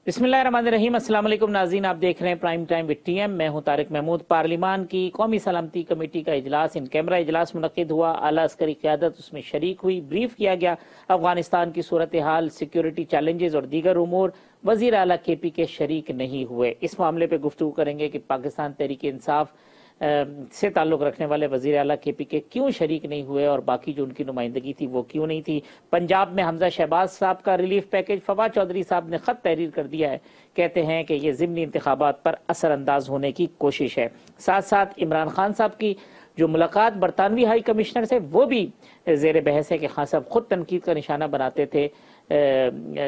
बिस्मिल्लाहिर्रहमानिर्रहीम। अस्सलाम वालेकुम नाज़रीन, आप देख रहे हैं प्राइम टाइम विद टीएम। मैं हूं तारिक महमूद। पार्लिमान की कौमी सलामती कमेटी का इजलास, इन कैमरा इजलास मुनक्किद हुआ। आला अस्करी क़यादत उसमें शरीक हुई। ब्रीफ किया गया अफगानिस्तान की सूरत हाल, सिक्योरिटी चैलेंजेस और दीगर उमूर। वज़ीर आला KP के शरीक नहीं हुए। इस मामले पर गुफ्तगू करेंगे कि पाकिस्तान तहरीक इंसाफ से ताल्लुक़ रखने वाले वज़ीर आला KP के क्यों शरीक नहीं हुए और बाकी जो उनकी नुमाइंदगी थी वो क्यों नहीं थी। पंजाब में हमजा शहबाज साहब का रिलीफ पैकेज, फवाद चौधरी साहब ने ख़त तहरीर कर दिया है, कहते हैं कि ये ज़िमनी इंतखाबात पर असरअंदाज होने की कोशिश है। साथ साथ इमरान खान साहब की जो मुलाकात बरतानवी हाई कमिश्नर से वो भी ज़ेर बहस है कि खान साहब खुद तनकीद का निशाना बनाते थे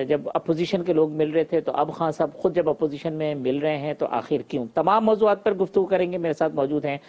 जब अपोजिशन के लोग मिल रहे थे, तो अब खान साहब खुद जब अपोजिशन में मिल रहे हैं तो आखिर क्यों। तमाम मौज़ूआत पर गुफ्तगू करेंगे। मेरे साथ मौजूद हैं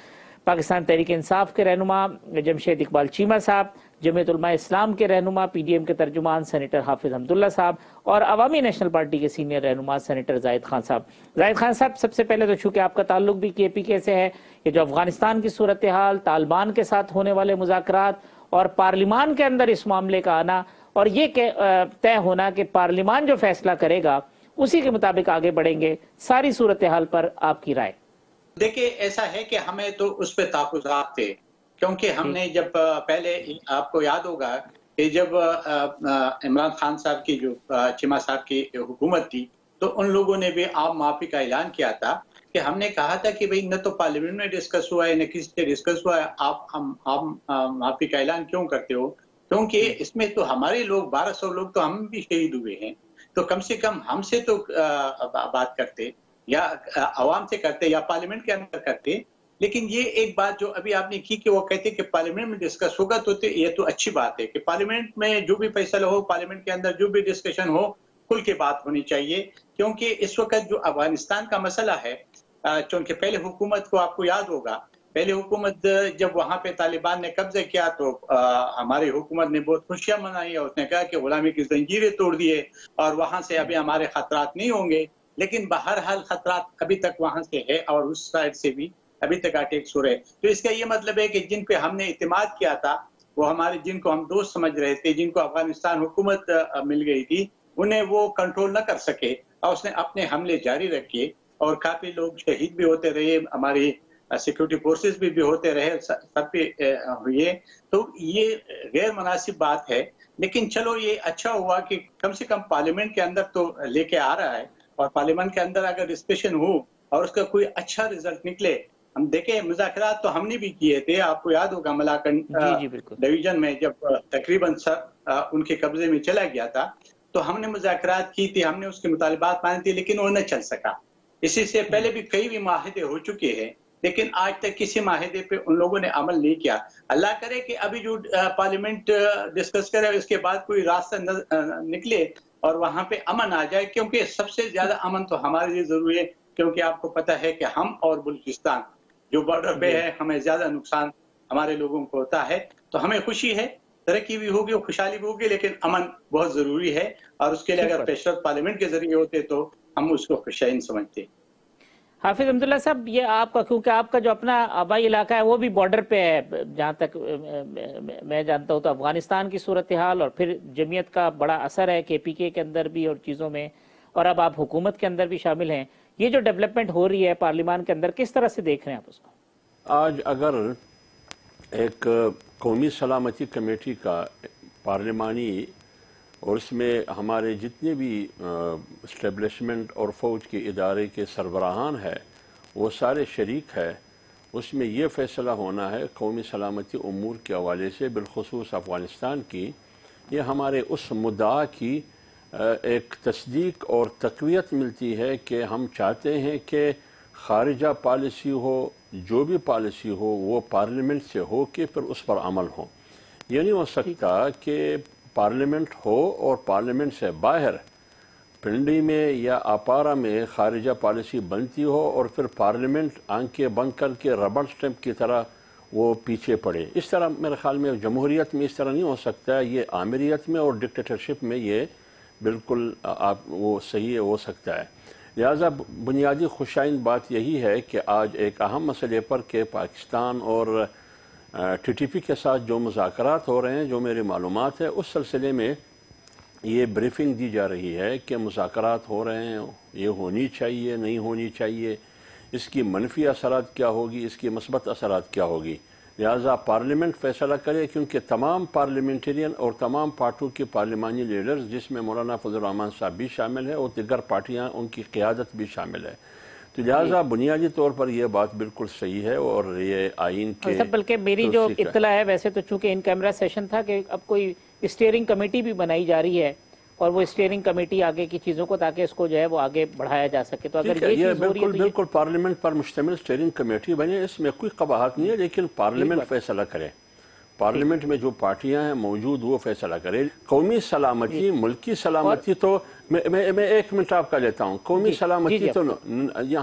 पाकिस्तान तहरीक इंसाफ के रहनुमा जमशेद इकबाल चीमा साहब, जमीयत उलमा इस्लाम के रहनुमा PDM के तर्जुमान सेनेटर हाफिज हमदुल्ला साहब और अवामी नेशनल पार्टी के सीनियर रहनुमा सेनेटर जाहिद खान साहब। जाहिद खान साहब, सबसे पहले तो चूँकि आपका ताल्लुक भी KPK से है, ये जो अफगानिस्तान की सूरत हाल, तालिबान के साथ होने वाले मुज़ाकरात और पार्लिमान के अंदर इस मामले का आना और ये तय होना कि पार्लिमान जो फैसला करेगा उसी के मुताबिक आगे बढ़ेंगे, सारी सूरत हाल पर आपकी राय। देखिए, ऐसा है कि हमें तो उस पर ताक़ुज़ात थे, क्योंकि हमने जब पहले, आपको याद होगा कि जब इमरान खान साहब की जो चीमा साहब की हुकूमत थी, तो उन लोगों ने भी आम माफ़ी का ऐलान किया था कि हमने कहा था कि भाई न तो पार्लियामेंट में डिस्कस हुआ है, न किसी से डिस्कस हुआ है, आप माफ़ी का ऐलान क्यों करते हो? क्योंकि इसमें तो हमारे लोग 1200 लोग तो हम भी शहीद हुए हैं, तो कम से कम हमसे तो बात करते या आवाम से करते या पार्लियामेंट के अंदर करते। लेकिन ये एक बात जो अभी आपने की कि वो कहते कि पार्लियामेंट में डिस्कस होगा, तो ये तो अच्छी बात है कि पार्लियामेंट में जो भी फैसला हो, पार्लियामेंट के अंदर जो भी डिस्कशन हो, खुल के बात होनी चाहिए। क्योंकि इस वक्त जो अफगानिस्तान का मसला है, चूंकि पहले हुकूमत को आपको याद होगा, पहले हुकूमत जब वहां पे तालिबान ने कब्जा किया तो हमारी हुकूमत ने बहुत खुशियां मनाई और उसने कहा कि गुलामी की जंजीरें तोड़ दिए और वहां से अभी हमारे खतरात नहीं होंगे। लेकिन बहरहाल खतरात अभी तक वहां से है और उस साइड से भी अभी तक अटैक्स हो रहे। तो इसका ये मतलब है कि जिन पे हमने इत्मीनान किया था, वो हमारे, जिनको हम दोस्त समझ रहे थे, जिनको अफगानिस्तान हुकूमत मिल गई थी, उन्हें वो कंट्रोल न कर सके और उसने अपने हमले जारी रखे और काफी लोग शहीद भी होते रहे, हमारी सिक्योरिटी फोर्सेस भी होते रहे, सब पे हुए। तो ये गैर मुनासिब बात है। लेकिन चलो, ये अच्छा हुआ कि कम से कम पार्लियामेंट के अंदर तो लेके आ रहा है और पार्लियामेंट के अंदर अगर डिस्कशन हो और उसका कोई अच्छा रिजल्ट निकले। हम देखें, मुज़ाकरात तो हमने भी किए थे, आपको याद होगा मलाकन डिवीजन में जब तकरीबन उनके कब्जे में चला गया था, तो हमने मुज़ाकरात की थी, हमने उसके मुतालिबात माने थे, लेकिन वो न चल सका। इसी से पहले भी कई भी माहिदे हो चुके हैं, लेकिन आज तक किसी माहिदे पे उन लोगों ने अमल नहीं किया। अल्लाह करे कि अभी जो पार्लियामेंट डिस्कस करे उसके बाद कोई रास्ता निकले और वहां पे अमन आ जाए, क्योंकि सबसे ज्यादा अमन तो हमारे लिए जरूरी है। क्योंकि आपको पता है कि हम और बलूचिस्तान जो बॉर्डर पे है, हमें ज्यादा नुकसान हमारे लोगों को होता है। तो हमें खुशी है, तरक्की भी होगी और खुशहाली भी होगी, लेकिन अमन बहुत जरूरी है और उसके लिए अगर प्रेशर पार्लियामेंट के जरिए होते तो हम उसको खुशहाली समझते। हाफिज अब्दुल्ला साहब, ये आपका, क्योंकि आपका जो अपना आबाई इलाका है वो भी बॉर्डर पे है, जहाँ तक मैं जानता हूँ, तो अफगानिस्तान की सूरत हाल और फिर जमीयत का बड़ा असर है KPK के अंदर भी और चीज़ों में, और अब आप हुकूमत के अंदर भी शामिल हैं। ये जो डेवलपमेंट हो रही है पार्लियामान के अंदर, किस तरह से देख रहे हैं आप उसको? आज अगर एक कौमी सलामती कमेटी का पार्लिमानी और इसमें हमारे जितने भी इस्टेब्लिशमेंट और फ़ौज के इदारे के सरबराहान है वो सारे शरीक है, उसमें ये फ़ैसला होना है कौमी सलामती उमूर के हवाले से, बिलखुसूस अफ़गानिस्तान की, ये हमारे उस मुद्दा की एक तस्दीक और तक़वियत मिलती है कि हम चाहते हैं कि ख़ारिजा पॉलिसी हो, जो भी पॉलिसी हो, वो पार्लियामेंट से हो कि फिर उस पर अमल हो। ये नहीं हो सकता कि पार्लियामेंट हो और पार्लियामेंट से बाहर पिंडी में या अपारा में ख़ारिजा पॉलिसी बनती हो और फिर पार्लियामेंट आंखें बंद करके रबड़ स्टैंप की तरह वो पीछे पड़े। इस तरह मेरे ख्याल में जमहूरियत में इस तरह नहीं हो सकता। ये आमिरियत में और डिक्टेटरशिप में ये बिल्कुल आप वो सही हो सकता है। लिहाजा बुनियादी खुशाइन बात यही है कि आज एक अहम मसले पर कि पाकिस्तान और TTP के साथ जो मुज़ाकरात हो रहे हैं, जो मेरी मालूमात है उस सिलसिले में یہ بریفنگ دی جا رہی ہے کہ مذاکرات ہو رہے ہیں، یہ ہونی چاہیے نہیں ہونی چاہیے، اس کی منفی اثرات کیا ہوگی، اس کی مثبت اثرات کیا ہوگی، لہٰذا پارلیمنٹ فیصلہ کرے، کیونکہ تمام پارلیمنٹرین اور تمام پارٹیوں کے پارلیمانی لیڈرز جس میں مولانا فضل الرحمان صاحب بھی شامل ہیں اور دیگر پارٹیاں ان کی قیادت بھی شامل ہے، تو لہٰذا بنیادی طور پر یہ بات بالکل صحیح ہے اور یہ آئین کے بلکہ میری جو اطلاع ہے ویسے تو چونکہ ان کیمرہ سیشن تھا کہ اب کوئی اسٹیئرنگ کمیٹی بھی بنائی جا رہی ہے اور وہ اسٹیئرنگ کمیٹی آگے کی چیزوں کو تاکہ اس کو جو ہے وہ آگے بڑھایا جا سکے، تو اگر یہ چیز ہو رہی ہے تو بالکل پارلیمنٹ پر مشتمل اسٹیئرنگ کمیٹی بنے، اس میں کوئی قباحت نہیں ہے، لیکن پارلیمنٹ فیصلہ کرے، پارلیمنٹ میں جو پارٹیاں ہیں موجود وہ فیصلہ کرے۔ قومی سلامتی، ملکی سلامتی تو میں ایک منٹ آپ کا لیتا ہوں، قومی سلامتی تو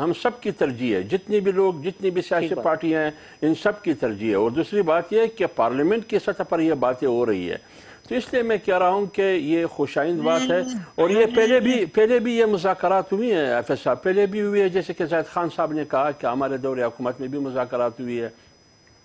ہم سب کی ترجیح ہے، جتنی بھی لوگ، جتنی بھی سیاسی پارٹیاں ہیں، ان سب کی ترجیح ہے، اور دوسری بات یہ ہے کہ پارلیمنٹ کی سطح پر یہ باتیں ہو رہی ہے، تو اس لیے میں کہہ رہا ہوں کہ یہ خوشائند بات ہے، اور یہ پہلے بھی یہ مذاکرات ہوئی ہیں ایف ایس صاحب، پہلے بھی ہوئی ہے، جیسے کہ زاہد خان صاحب نے کہا کہ ہمارے دور حکومت میں بھی مذاکرات ہوئی ہے،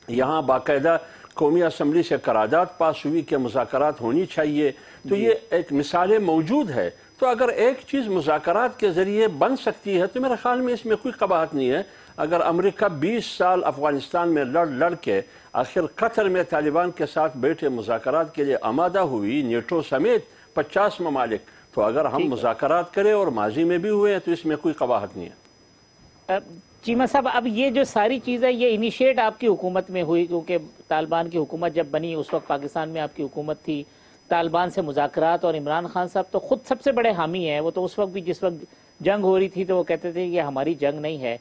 یہاں باقاعدہ قومی اسمبلی سے قرارداد پاس ہوئی کہ مذاکرات ہونی چاہیے، تو یہ ایک مثالیں موجود ہے، تو اگر ایک چیز مذاکرات کے ذریعے بن سکتی ہے تو میرے خیال میں اس میں کوئی قباحت نہیں ہے۔ اگر امریکہ 20 سال افغانستان میں لڑ کے آخر قطر میں طالبان کے ساتھ بیٹھے مذاکرات کے لیے آمادہ ہوئی، نیٹو سمیت 50 ممالک، تو اگر ہم مذاکرات کریں اور ماضی میں بھی ہوئے تو اس میں کوئی قباحت نہیں ہے۔ چیمہ صاحب، اب یہ جو ساری چیزیں یہ انیشیٹ آپ کی حکومت میں ہوئی، کیونکہ طالبان کی حکومت جب بنی اس وقت پاکستان میں آپ کی حکومت تھی، طالبان سے مذاکرات، اور عمران خان صاحب تو خود سب سے بڑے حامی ہیں، وہ تو اس وقت بھی جس وقت جنگ ہو رہی تھی تو وہ کہتے تھے یہ ہماری جنگ نہیں ہے۔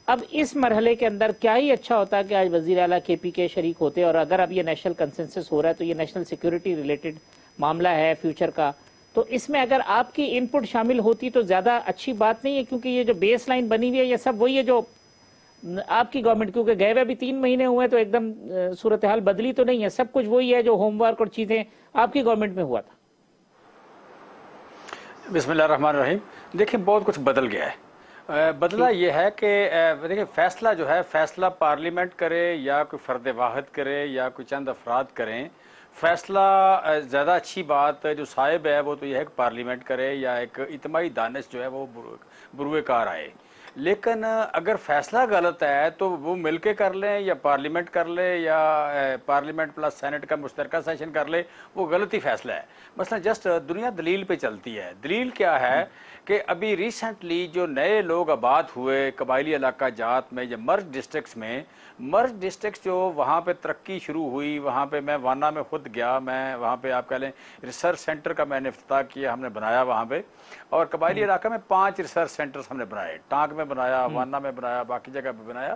اب اس مرحلے کے اندر کیا ہی اچھا ہوتا کہ آج وزیر اعلیٰ کے پی کے شریک ہوتے، اور اگر اب یہ نیشنل کنسنسس ہو رہا ہے تو یہ نیشنل سیکیورٹی ریلیٹڈ معاملہ ہے فیوچر کا، تو اس میں اگر آپ کی ان پٹ شامل ہوتی تو زیادہ اچھی بات نہیں ہے، کیونکہ یہ جو بیس لائن بنی ہوئی ہے یہ سب وہی ہے جو آپ کی گورنمنٹ، کیونکہ گئے ہوئے بھی 3 مہینے ہوئے تو ایک دم صورتحال بدلی تو نہیں ہے، سب کچھ وہی ہے جو ہوم ورک اور چیزیں آپ کی گورنمنٹ میں ہوا تھا۔ بسم اللہ الرحمن الرحیم۔ دیکھیں بہت کچھ بدل گیا ہے، بدلا یہ ہے کہ دیکھیں فیصلہ جو ہے، فیصلہ پارلیمنٹ کرے یا کوئی فرد واحد کرے یا کوئی چند افراد کریں، فیصلہ زیادہ اچھی بات جو صاحب ہے وہ تو یہ ہے کہ پارلیمنٹ کرے یا ایک اجتماعی دانش جو ہے وہ بروئے کار آئے، لیکن اگر فیصلہ غلط ہے تو وہ مل کے کر لیں یا پارلیمنٹ کر لے یا پارلیمنٹ پلس سینٹ کا مشترکہ سیشن کر لے، وہ غلط ہی فیصلہ ہے۔ مثلا جسٹ دنیا دلیل پہ چلتی ہے، دلیل کیا ہے کہ ابھی ریسنٹلی جو نئے لوگ آباد ہوئے قبائلی علاقہ جات میں یا مرج ڈسٹرکٹس میں، مرج ڈسٹرکٹس جو وہاں پہ ترقی شروع ہوئی، وہاں پہ میں وانا میں خود گیا، میں وہاں پہ آپ کہہ لیں ریسرچ سینٹر کا میں نے افتتاح کیا، ہم نے بنایا وہاں پہ، اور قبائلی علاقہ میں 5 ریسرچ سینٹرز ہم نے بنائے، ٹانک میں بنایا، وانا میں بنایا، باقی جگہ پہ بنایا۔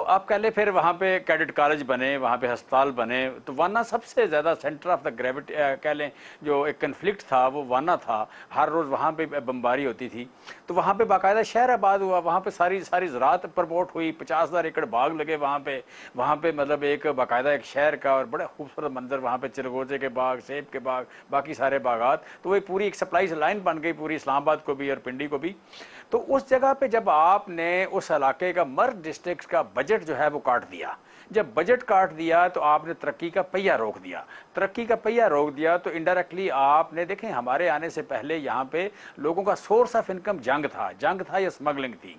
آپ کہہ لیں پھر وہاں پہ کیڈٹ کالج بنے، وہاں پہ ہسپتال بنے، تو وانا سب سے زیادہ سینٹر آف دا گریوٹی کہہ لیں، جو ایک کنفلکٹ تھا وہ وانا تھا، ہر روز وہاں پہ بمباری ہوتی تھی، تو وہاں پہ باقاعدہ شہر آباد ہوا، وہاں پہ ساری زراعت پرموٹ ہوئی، 50,000 ایکڑ باغ لگے وہاں پہ مطلب ایک باقاعدہ ایک شہر کا، اور بڑے خوبصورت منظر وہاں پہ چرگوزے کے باغ، سیب کے باغ، باقی سارے باغات، تو وہ پوری ایک سپلائز لائن بن گئی پوری اسلام آباد کو بھی اور پنڈی کو بھی۔ تو اس جگہ پہ جب آپ نے اس علاقے کا مرج ڈسٹرکٹ کا بجٹ جو ہے وہ کاٹ دیا، جب بجٹ کاٹ دیا تو آپ نے ترقی کا پہیہ روک دیا، ترقی کا پہیہ روک دیا تو انڈائریکٹلی آپ نے دیکھیں ہمارے آنے سے پہلے یہاں پہ لوگوں کا سورس آف انکم جنگ تھا یا سمگلنگ تھی،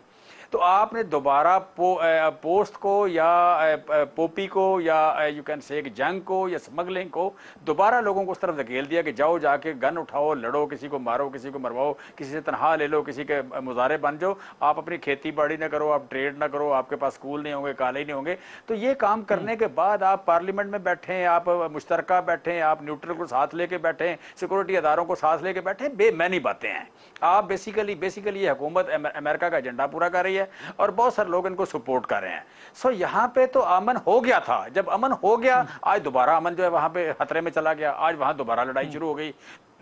تو آپ نے دوبارہ پوسٹ کو یا پوپی کو یا یو کین سے جنگ کو یا سمگلنگ کو دوبارہ لوگوں کو اس طرف دھکیل دیا کہ جاؤ جا کے گن اٹھاؤ، لڑو، کسی کو مارو، کسی کو مرواؤ، کسی سے تنہا لے لو، کسی کے مظاہرے بن جاؤ، آپ اپنی کھیتی باڑی نہ کرو، آپ ٹریڈ نہ کرو، آپ کے پاس اسکول نہیں ہوں گے، کالج نہیں ہوں گے۔ تو یہ کام کرنے کے بعد آپ پارلیمنٹ میں بیٹھیں، آپ مشترکہ بیٹھیں، آپ نیوٹرل کو ساتھ لے کے بیٹھیں، سیکورٹی اداروں کو ساتھ لے کے بیٹھیں، بے معنی باتیں ہیں۔ آپ بیسیکلی یہ حکومت امریکہ کا ایجنڈا پورا کر رہی ہے اور بہت سارے لوگ ان کو سپورٹ کر رہے ہیں۔ یہاں پہ تو امن ہو گیا تھا، جب امن ہو گیا آج دوبارہ امن جو ہے وہاں پہ خطرے میں چلا گیا، آج وہاں دوبارہ لڑائی شروع ہو گئی۔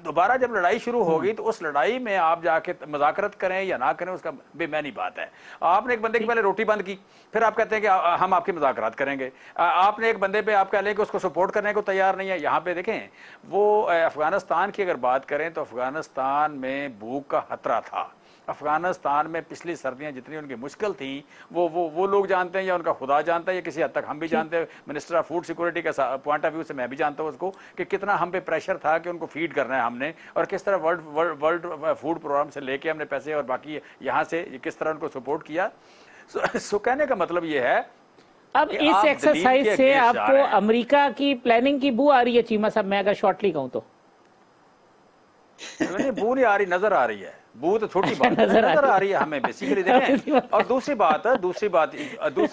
دوبارہ جب لڑائی شروع ہوگی تو اس لڑائی میں آپ جا کے مذاکرت کریں یا نہ کریں اس کا بے معنی بات ہے۔ آپ نے ایک بندے کی پہلے روٹی بند کی، پھر آپ کہتے ہیں کہ ہم آپ کی مذاکرات کریں گے، آپ نے ایک بندے پہ آپ کہہ لیں کہ اس کو سپورٹ کرنے کو تیار نہیں ہے۔ یہاں پہ دیکھیں وہ افغانستان کی اگر بات کریں تو افغانستان میں بھوک کا خطرہ تھا، अफगानिस्तान में पिछली सर्दियां जितनी उनकी मुश्किल थी वो लोग जानते हैं, या उनका खुदा जानता है, या किसी हद तक हम भी जानते हैं। मिनिस्टर ऑफ फूड सिक्योरिटी का पॉइंट ऑफ व्यू से मैं भी जानता हूँ उसको, कि कितना हम पे प्रेशर था कि उनको फीड करना है हमने, और किस तरह वर्ल्ड फूड प्रोग्राम से लेके हमने पैसे और बाकी यहाँ से किस तरह उनको सपोर्ट किया। सो कहने का मतलब ये है, अब इस एक्सरसाइज से आपको अमेरिका की प्लानिंग की बू आ रही है चीमा साहब, मैं अगर शॉर्टली कहूँ तो? नहीं, बू नहीं आ रही, नजर आ रही है। बू तो छोटी बात नजर आ रही है हमें बेसिकली, देखें। और दूसरी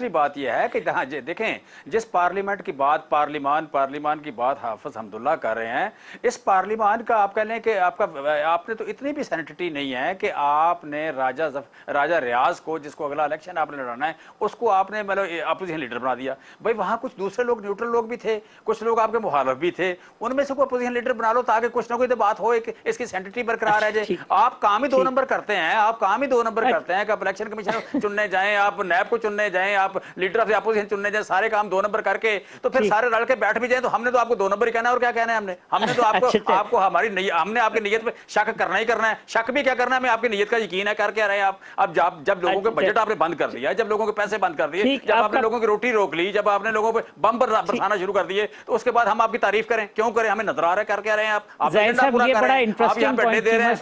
बात यह है कि जहाँ देखें, जिस पार्लियामेंट की बात पार्लिमान की बात हाफिज हमदुल्ला कर रहे हैं, इस पार्लिमान का आप कह लें कि आपने तो इतनी भी सैनिटी नहीं है कि आपने राजा रियाज को, जिसको अगला इलेक्शन आपने लड़ाना है, उसको आपने मतलब अपोजिशन लीडर बना दिया। भाई वहां कुछ दूसरे लोग, न्यूट्रल लोग भी थे, कुछ लोग आपके मुखालिफ भी थे, उनमें से कोई अपोजिशन लीडर बना लो ताकि कुछ ना कोई तो बात हो, इसकी सैनिटी बरकरार रह जाए। आप काम ही 2 नंबर करते हैं, कि आप इलेक्शन कमीशन चुनने जाएं, आप नैब को चुनने जाएं, आप लीडर ऑफ द अपोजिशन चुनने जाएं, सारे काम 2 नंबर करके तो फिर सारे रल के बैठ भी जाएं, तो हमने तो आपको 2 नंबर ही कहना है, और क्या कहना है हमने तो आपको हमने आपकी नीयत पे शक करना ही करना है। शक भी क्या करना है, हमें आपकी नीयत का यकीन है, कर क्या रहे हैं आप। अब जब लोगों के बजट आपने बंद कर दिया, जब लोगों के पैसे बंद कर दिए, जब आपने लोगों की रोटी रोक ली, जब आपने लोगों पे बम बरसाना शुरू कर दिए, तो उसके बाद हम आपकी तारीफ करें? क्यों करें? हमें नजर आ रहा है कर क्या रहे हैं आप पूरा कर रहे हैं, आप यहाँ पे अड्डे दे रहे हैं,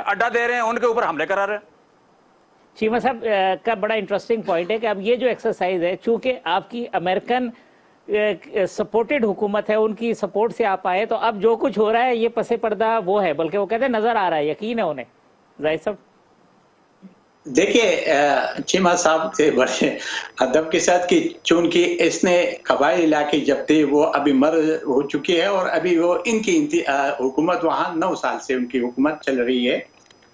अड्डा दे रहे हैं, उनके ऊपर हमले करा रहे हैं। चीमा साहब का बड़ा इंटरेस्टिंग पॉइंट है कि अब ये जो एक्सरसाइज है, चूंकि आपकी अमेरिकन सपोर्टेड हुकूमत है, उनकी सपोर्ट से आप आए, तो अब जो कुछ हो रहा है ये पसे पर्दा वो है, बल्कि वो कहते हैं नजर आ रहा है, यकीन है उन्हें। जाहिद साहब देखिए, चीमा साहब थे बड़े अदब के साथ कि चूंकि इसने कबाइली इलाके जब थे वो अभी मर हो चुकी है, और अभी वो इनकी हुकूमत वहाँ 9 साल से उनकी हुकूमत चल रही है।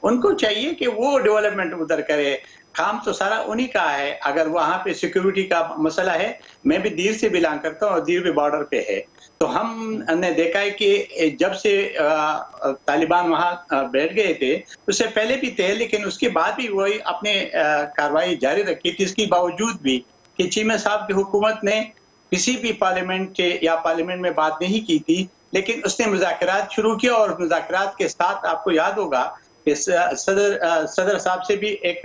उनको चाहिए कि वो डेवलपमेंट उधर करे, काम तो सारा उन्हीं का है। अगर वहाँ पे सिक्योरिटी का मसला है, मैं भी दीर से बिलोंग करता हूँ और दीर भी बॉर्डर पे है, तो हमने देखा है कि जब से तालिबान वहाँ बैठ गए थे, उससे पहले भी थे, लेकिन उसके बाद भी वही अपने कार्रवाई जारी रखी थी। इसके बावजूद भी कि चीमा साहब की हुकूमत ने किसी भी पार्लियामेंट में बात नहीं की थी, लेकिन उसने मुज़ाकरात शुरू किया, और मुज़ाकरात के साथ आपको याद होगा कि सदर साहब से भी एक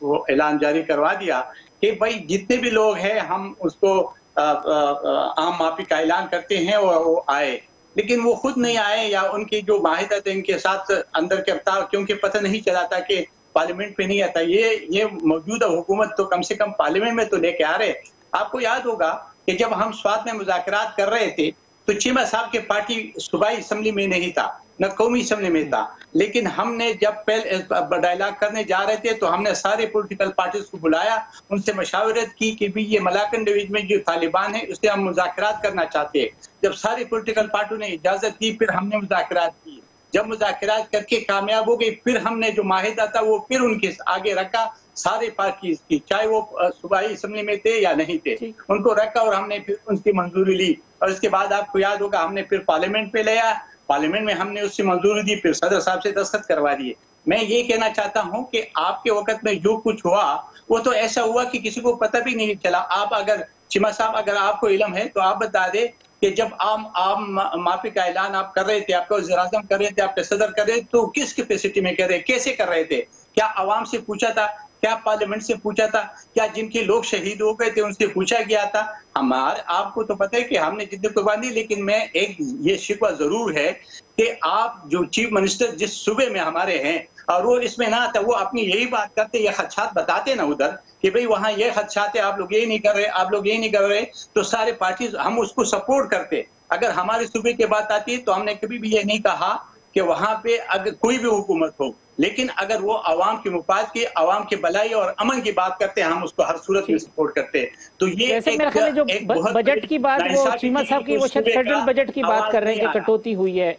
वो ऐलान जारी करवा दिया कि भाई जितने भी लोग हैं हम उसको आम माफी का ऐलान करते हैं, और वो आए, लेकिन वो खुद नहीं आए, या उनकी जो माहिदा थे इनके साथ अंदर के रफ्तार, क्योंकि पता नहीं चला था कि पार्लियामेंट पे नहीं आता। ये मौजूदा हुकूमत तो कम से कम पार्लियामेंट में तो लेके आ रहे। आपको याद होगा कि जब हम स्वात में मुज़ाकरात कर रहे थे तो चीमा साहब के पार्टी सूबाई असम्बली में नहीं था, न कौमी असम्बली में था, लेकिन हमने जब पहले डायलॉग करने जा रहे थे तो हमने सारे पॉलिटिकल पार्टीज को बुलाया, उनसे मशावरत की कि भी ये मलाकन डिवीजन में जो तालिबान है उससे हम मुज़ाकरात करना चाहते हैं। जब सारे पॉलिटिकल पार्टियों ने इजाजत दी, फिर हमने मुज़ाकरात की। जब मुज़ाकरात करके कामयाब हो गई, फिर हमने जो माहिदा था वो फिर उनके आगे रखा, सारे पार्टीज की, चाहे वो सूबाई असम्बली में थे या नहीं थे, उनको रखा, और हमने फिर उनकी मंजूरी ली। और इसके बाद आपको याद होगा हमने फिर पार्लियामेंट पे लिया, पार्लियामेंट में हमने उससे मंजूरी दी, फिर सदर साहब से दस्तखत करवा दिए। मैं ये कहना चाहता हूँ कि आपके वक्त में जो कुछ हुआ वो तो ऐसा हुआ कि किसी को पता भी नहीं चला। आप अगर चीमा साहब, अगर आपको इल्म है तो आप बता दे कि जब आम माफी का ऐलान आप कर रहे थे, आपका वज़ीर-ए-आज़म कर रहे थे, आपके सदर कर रहे थे, तो किस कैपेसिटी में कर रहे, कैसे कर रहे थे? क्या आवाम से पूछा था? क्या पार्लियामेंट से पूछा था? क्या जिनके लोग शहीद हो गए थे उनसे पूछा गया था? आपको तो पता है कि हमने जितनी कुर्बानी, लेकिन मैं एक ये शिकवा जरूर है कि आप जो चीफ मिनिस्टर जिस सूबे में हमारे हैं और वो इसमें ना आता, वो अपनी यही बात करते, ये खदशात बताते ना उधर कि भाई वहाँ ये खदशात है, आप लोग ये नहीं कर रहे, आप लोग ये नहीं कर रहे, तो सारे पार्टीज हम उसको सपोर्ट करते। अगर हमारे सूबे की बात आती है तो हमने कभी भी ये नहीं कहा कि वहाँ पे अगर कोई भी हुकूमत हो, लेकिन अगर वो आवाम के मुफाद की, आवाम के भलाई और अमन की बात करते हैं, हम उसको हर सूरत में सपोर्ट करते हैं। तो ये एक बजट की बात, वो चीमा साहब की, वो फेडरल बजट की बात कर रहे हैं कि कटौती हुई है।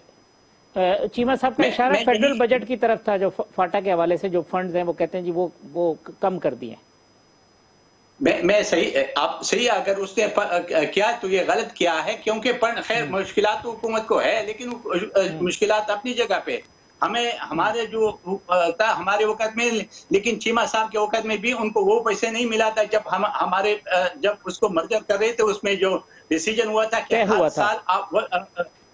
चीमा साहब का इशारा फेडरल बजट की तरफ था, जो फाटा के हवाले से जो फंड्स हैं वो कहते हैं जी वो कम कर दिए। मैं सही, आप सही, अगर उसने किया तो ये गलत किया है, क्योंकि खैर मुश्किलात तो हुकूमत को है, लेकिन मुश्किलात अपनी जगह पे हमें, हमारे जो था हमारे वक्त में, लेकिन चीमा साहब के वक्त में भी उनको वो पैसे नहीं मिला था जब जब उसको मर्जर कर रहे थे, उसमें जो डिसीजन हुआ था कि हर साल आप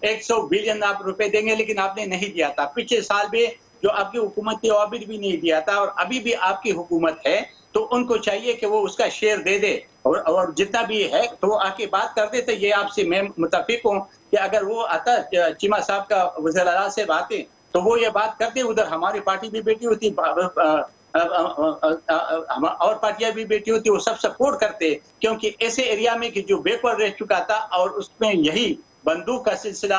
100 बिलियन आप रुपए देंगे, लेकिन आपने नहीं दिया था। पिछले साल भी جو آپ کی حکومت نے عابر بھی نہیں دیا تھا اور ابھی بھی آپ کی حکومت ہے، تو ان کو چاہیے کہ وہ اس کا شیئر دے دے اور جتنا بھی ہے تو وہ آ کے بات کر دیتے. یہ آپ سے میں متفق ہوں کہ اگر وہ آتا چیمہ صاحب کا وزیر اعلیٰ سے باتیں تو وہ یہ بات کرتے، ادھر ہماری پارٹی بھی بیٹھی ہوتی، اور پارٹیاں بھی بیٹھی ہوتی، وہ سب سپورٹ کرتے، کیونکہ ایسے ایریا میں کہ جو بیک ورڈ رہ چکا تھا اور اس میں یہی بندوق کا سلسلہ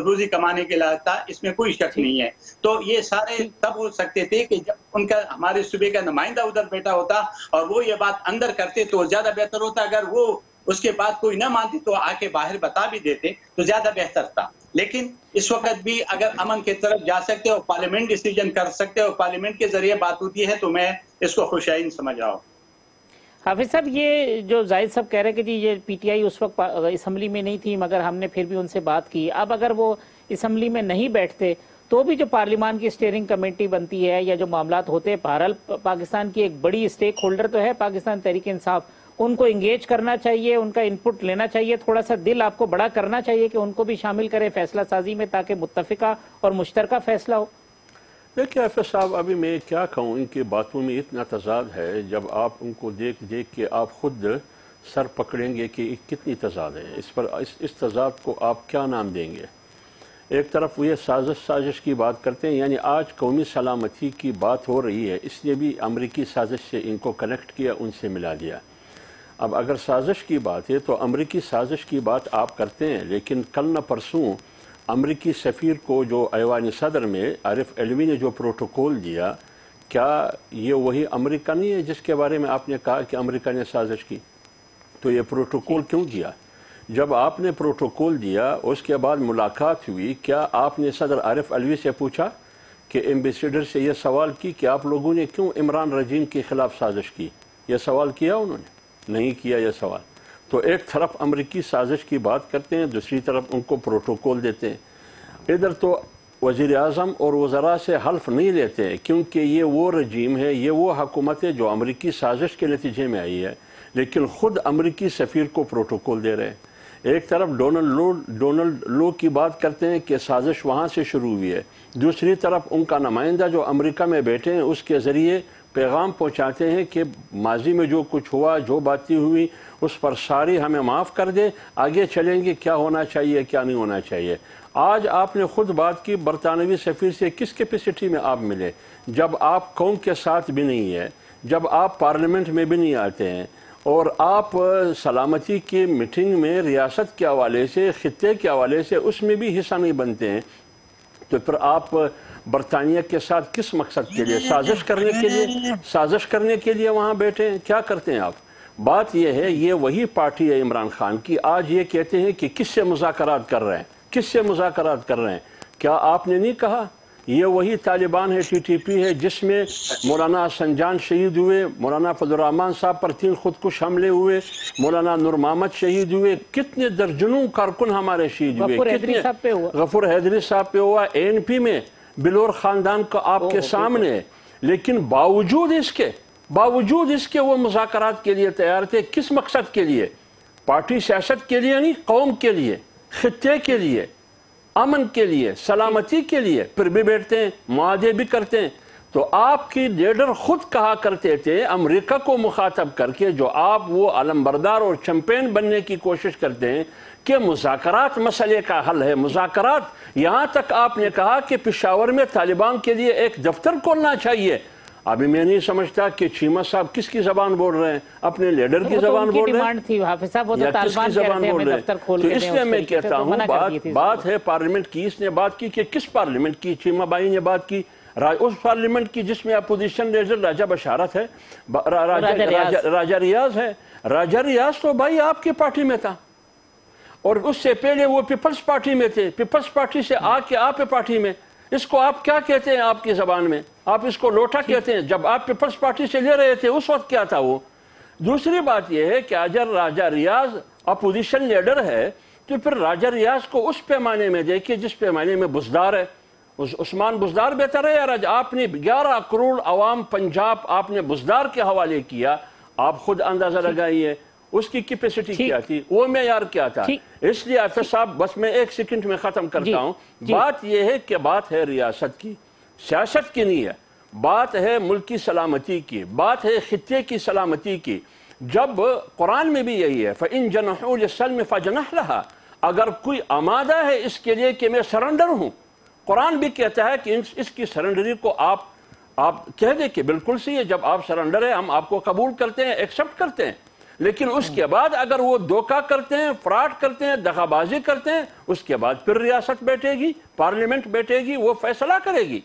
روزی کمانے کے لیے تھا، اس میں کوئی شک نہیں ہے. تو یہ سارے تب ہو سکتے تھے کہ جب ان کا ہمارے صوبے کا نمائندہ ادھر بیٹھا ہوتا اور وہ یہ بات اندر کرتے تو زیادہ بہتر ہوتا. اگر وہ اس کے بعد کوئی نہ مانتے تو آ کے باہر بتا بھی دیتے تو زیادہ بہتر تھا. لیکن اس وقت بھی اگر امن کی طرف جا سکتے اور پارلیمنٹ ڈیسیجن کر سکتے اور پارلیمنٹ کے ذریعے بات ہوتی ہے تو میں اس کو خوشائن سمجھ رہا ہوں. حافظ صاحب، یہ جو زاہد صاحب کہہ رہے کہ جی یہ پی ٹی آئی اس وقت اسمبلی میں نہیں تھی مگر ہم نے پھر بھی ان سے بات کی، اب اگر وہ اسمبلی میں نہیں بیٹھتے تو بھی جو پارلیمان کی اسٹیئرنگ کمیٹی بنتی ہے یا جو معاملات ہوتے ہیں، بہرحال پاکستان کی ایک بڑی اسٹیک ہولڈر تو ہے پاکستان تحریک انصاف، ان کو انگیج کرنا چاہیے، ان کا انپٹ لینا چاہیے، تھوڑا سا دل آپ کو بڑا کرنا چاہیے کہ ان کو بھی شامل کرے فیصلہ سازی میں تاکہ متفقہ اور مشترکہ فیصلہ ہو. دیکھیں حافظ صاحب، ابھی میں کیا کہوں، ان کی باتوں میں اتنا تضاد ہے، جب آپ ان کو دیکھ کے آپ خود سر پکڑیں گے کہ کتنی تضاد ہے. اس پر اس تضاد کو آپ کیا نام دیں گے؟ ایک طرف وہ یہ سازش کی بات کرتے ہیں، یعنی آج قومی سلامتی کی بات ہو رہی ہے، اس لیے بھی امریکی سازش سے ان کو کنیکٹ کیا، ان سے ملا دیا. اب اگر سازش کی بات ہے تو امریکی سازش کی بات آپ کرتے ہیں، لیکن کل نہ پرسوں امریکی سفیر کو جو ایوان صدر میں عارف علوی نے جو پروٹوکول دیا، کیا یہ وہی امریکہ نہیں ہے جس کے بارے میں آپ نے کہا کہ امریکہ نے سازش کی؟ تو یہ پروٹوکول کیوں دیا؟ جب آپ نے پروٹوکول دیا اس کے بعد ملاقات ہوئی، کیا آپ نے صدر عارف علوی سے پوچھا کہ ایمبیسیڈر سے یہ سوال کی کہ آپ لوگوں نے کیوں عمران رجیم کے خلاف سازش کی؟ یہ سوال کیا انہوں نے؟ نہیں کیا یہ سوال. تو ایک طرف امریکی سازش کی بات کرتے ہیں، دوسری طرف ان کو پروٹوکول دیتے ہیں. ادھر تو وزیر اعظم اور وزراء سے حلف نہیں لیتے ہیں کیونکہ یہ وہ رجیم ہے، یہ وہ حکومت ہے جو امریکی سازش کے نتیجے میں آئی ہے، لیکن خود امریکی سفیر کو پروٹوکول دے رہے ہیں. ایک طرف ڈونلڈ لو کی بات کرتے ہیں کہ سازش وہاں سے شروع ہوئی ہے، دوسری طرف ان کا نمائندہ جو امریکہ میں بیٹھے ہیں اس کے ذریعے پیغام پہنچاتے ہیں کہ ماضی میں جو کچھ ہوا، جو باتیں ہوئی اس پر ساری ہمیں معاف کر دے، آگے چلیں گے، کیا ہونا چاہیے کیا نہیں ہونا چاہیے. آج آپ نے خود بات کی برطانوی سفیر سے، کس کیپیسٹی میں آپ ملے جب آپ قوم کے ساتھ بھی نہیں ہے، جب آپ پارلیمنٹ میں بھی نہیں آتے ہیں اور آپ سلامتی کی میٹنگ میں ریاست کے حوالے سے، خطے کے حوالے سے اس میں بھی حصہ نہیں بنتے ہیں، تو پھر آپ برطانیہ کے ساتھ کس مقصد کے لیے؟ سازش کرنے کے لیے وہاں بیٹھے ہیں؟ کیا کرتے ہیں آپ؟ بات یہ ہے، یہ وہی پارٹی ہے عمران خان کی، آج یہ کہتے ہیں کہ کس سے مذاکرات کر رہے ہیں، کس سے مذاکرات کر رہے ہیں. کیا آپ نے نہیں کہا یہ وہی طالبان ہے، ٹی ٹی پی ہے جس میں مولانا سنجان شہید ہوئے، مولانا فضل الرحمان صاحب پر 3 خودکش حملے ہوئے، مولانا نور محمد شہید ہوئے، کتنے درجنوں کارکن ہمارے شہید ہوئے، غفور حیدری صاحب پہ ہوا، این پی میں بلور خاندان کا آپ کے سامنے. لیکن باوجود اس کے وہ مذاکرات کے لیے تیار تھے. کس مقصد کے لیے؟ پارٹی سیاست کے لیے نہیں، قوم کے لیے، خطے کے لیے، امن کے لیے، سلامتی کے لیے. پھر بھی بیٹھتے ہیں، معاہدے بھی کرتے ہیں. تو آپ کی لیڈر خود کہا کرتے تھے امریکہ کو مخاطب کر کے، جو آپ وہ علمبردار اور چیمپئن بننے کی کوشش کرتے ہیں کہ مذاکرات مسئلے کا حل ہے، مذاکرات. یہاں تک آپ نے کہا کہ پشاور میں طالبان کے لیے ایک دفتر کھولنا چاہیے. ابھی میں نہیں سمجھتا کہ چیمہ صاحب کس کی زبان بول رہے ہیں، اپنے لیڈر کی زبان بول رہے ہیں یا کس کی زبان بول رہے ہیں. تو اس لیے میں کہتا ہوں بات ہے پارلیمنٹ کی. اس نے بات کی کہ کس پارلیمنٹ کی؟ چیمہ بائی نے بات کی اس پارلیمنٹ کی جس میں اپوزیشن لیڈر راجہ بشارت ہے، راجہ ریاض ہے. راجہ ریاض تو بھائی آپ کی پارٹی میں تھا اور اس سے پہلے وہ پیپلز پارٹی میں تھے، پیپلز پارٹی سے آ کے آپ پارٹی میں. اس کو آپ کیا کہتے ہیں آپ کی زبان میں؟ آپ اس کو لوٹا کہتے ہیں. جب آپ پیپلز پارٹی سے لے رہے تھے اس وقت کیا تھا وہ؟ دوسری بات یہ ہے کہ اگر راجہ ریاض اپوزیشن لیڈر ہے تو پھر راجہ ریاض کو اس پیمانے میں دیکھیں جس پیمانے میں بزدار ہے. عثمان بزدار بہتر ہے یا آپ نے 11 کروڑ عوام پنجاب آپ نے بزدار کے حوالے کیا؟ آپ خود اندازہ لگائیے اس کی کیپیسٹی کیا تھی، وہ معیار کیا تھا. اس لیے حافظ صاحب بس میں 1 سیکنڈ میں ختم کرتا ہوں. بات یہ ہے کہ بات ہے ریاست کی، सियासत की नहीं है, बात है मुल्क की सलामती की, बात है खित्ते की सलामती की। जब कुरान में भी यही है, फ़इन जनहू लिस्सल्म फ़जनह लहा, अगर कोई आमादा है इसके लिए कि मैं सरेंडर हूँ, कुरान भी कहता है कि इसकी सरेंडरी को आप कह दें कि बिल्कुल सही है, जब आप सरेंडर है हम आपको कबूल करते हैं, एक्सेप्ट करते हैं। लेकिन उसके बाद अगर वो धोखा करते हैं, फ्रॉड करते हैं, दगाबाजी करते हैं, उसके बाद फिर रियासत बैठेगी, पार्लियामेंट बैठेगी, वो फैसला करेगी।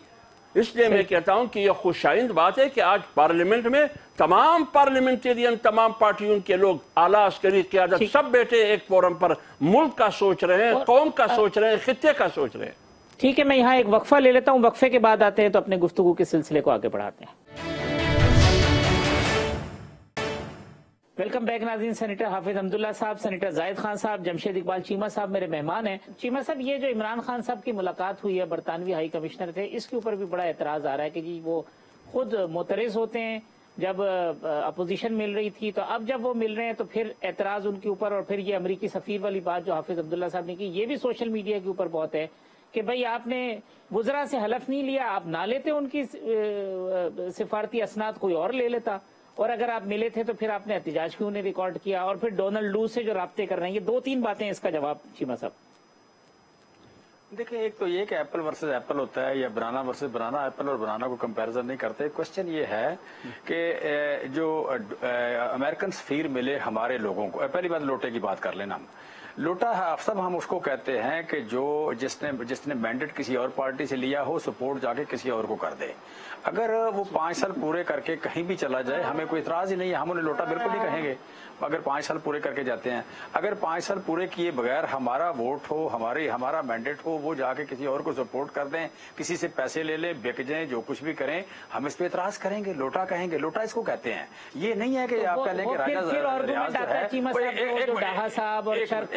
इसलिए मैं कहता हूं कि यह खुशाइंद बात है कि आज पार्लियामेंट में तमाम पार्लियामेंटेरियन, तमाम पार्टियों के लोग, आला अस्करी क़यादत सब बैठे एक फोरम पर मुल्क का सोच रहे हैं, कौम का सोच रहे हैं, खित्ते का सोच रहे हैं। ठीक है, मैं यहाँ एक वक्फा ले लेता हूँ, वक्फे के बाद आते हैं तो अपने गुफ्तगू के सिलसिले को आगे बढ़ाते हैं। वेलकम बैक नाज़रीन। सेनेटर हाफिज अब्दुल्ला साहब, सेनेटर जाहिद खान साहब, जमशेद इकबाल चीमा साहब मेरे मेहमान हैं। चीमा साहब, ये जो इमरान खान साहब की मुलाकात हुई है, बरतानवी हाई कमिश्नर थे, इसके ऊपर भी बड़ा एतराज आ रहा है कि जी वो खुद मोतरज़ होते हैं। जब अपोजिशन मिल रही थी तो अब जब वो मिल रहे हैं तो फिर एतराज उनके ऊपर, और फिर ये अमरीकी सफीर वाली बात जो हाफिज अब्दुल्ला साहब ने की, ये भी सोशल मीडिया के ऊपर बहुत है कि भाई आपने वुज़रा से हलफ नहीं लिया, आप ना लेते उनकी सिफारती असनाद कोई और ले लेता, और अगर आप मिले थे तो फिर आपने एहतिजाज क्यों नहीं रिकॉर्ड किया, और फिर डोनाल्ड लू से जो राब्ते कर रहे हैं, ये 2-3 बातें, इसका जवाब चीमा साहब। देखिए, एक तो ये कि एप्पल वर्सेस एप्पल होता है या बनाना वर्सेस बनाना, एप्पल और बनाना को कंपैरिजन नहीं करते। क्वेश्चन ये है कि जो अमेरिकन सफीर मिले हमारे लोगों को, पहली बात लोटे की बात कर लेना। हम लोटा है, सब हम उसको कहते हैं कि जो जिसने मैंडेट किसी और पार्टी से लिया हो, सपोर्ट जाके किसी और को कर दे। अगर वो 5 साल पूरे करके कहीं भी चला जाए, हमें कोई इतराज ही नहीं है, हम उन्हें लोटा बिल्कुल नहीं कहेंगे अगर 5 साल पूरे करके जाते हैं। अगर 5 साल पूरे किए बगैर हमारा वोट हो, हमारा मैंडेट हो, वो जाके किसी और को सपोर्ट कर दें, किसी से पैसे ले लें, बिक जाएं, जो कुछ भी करें, हम इस पे इतराज करेंगे, लोटा कहेंगे। लोटा इसको कहते हैं। ये नहीं है कि आप कह लें कि राजा रियाज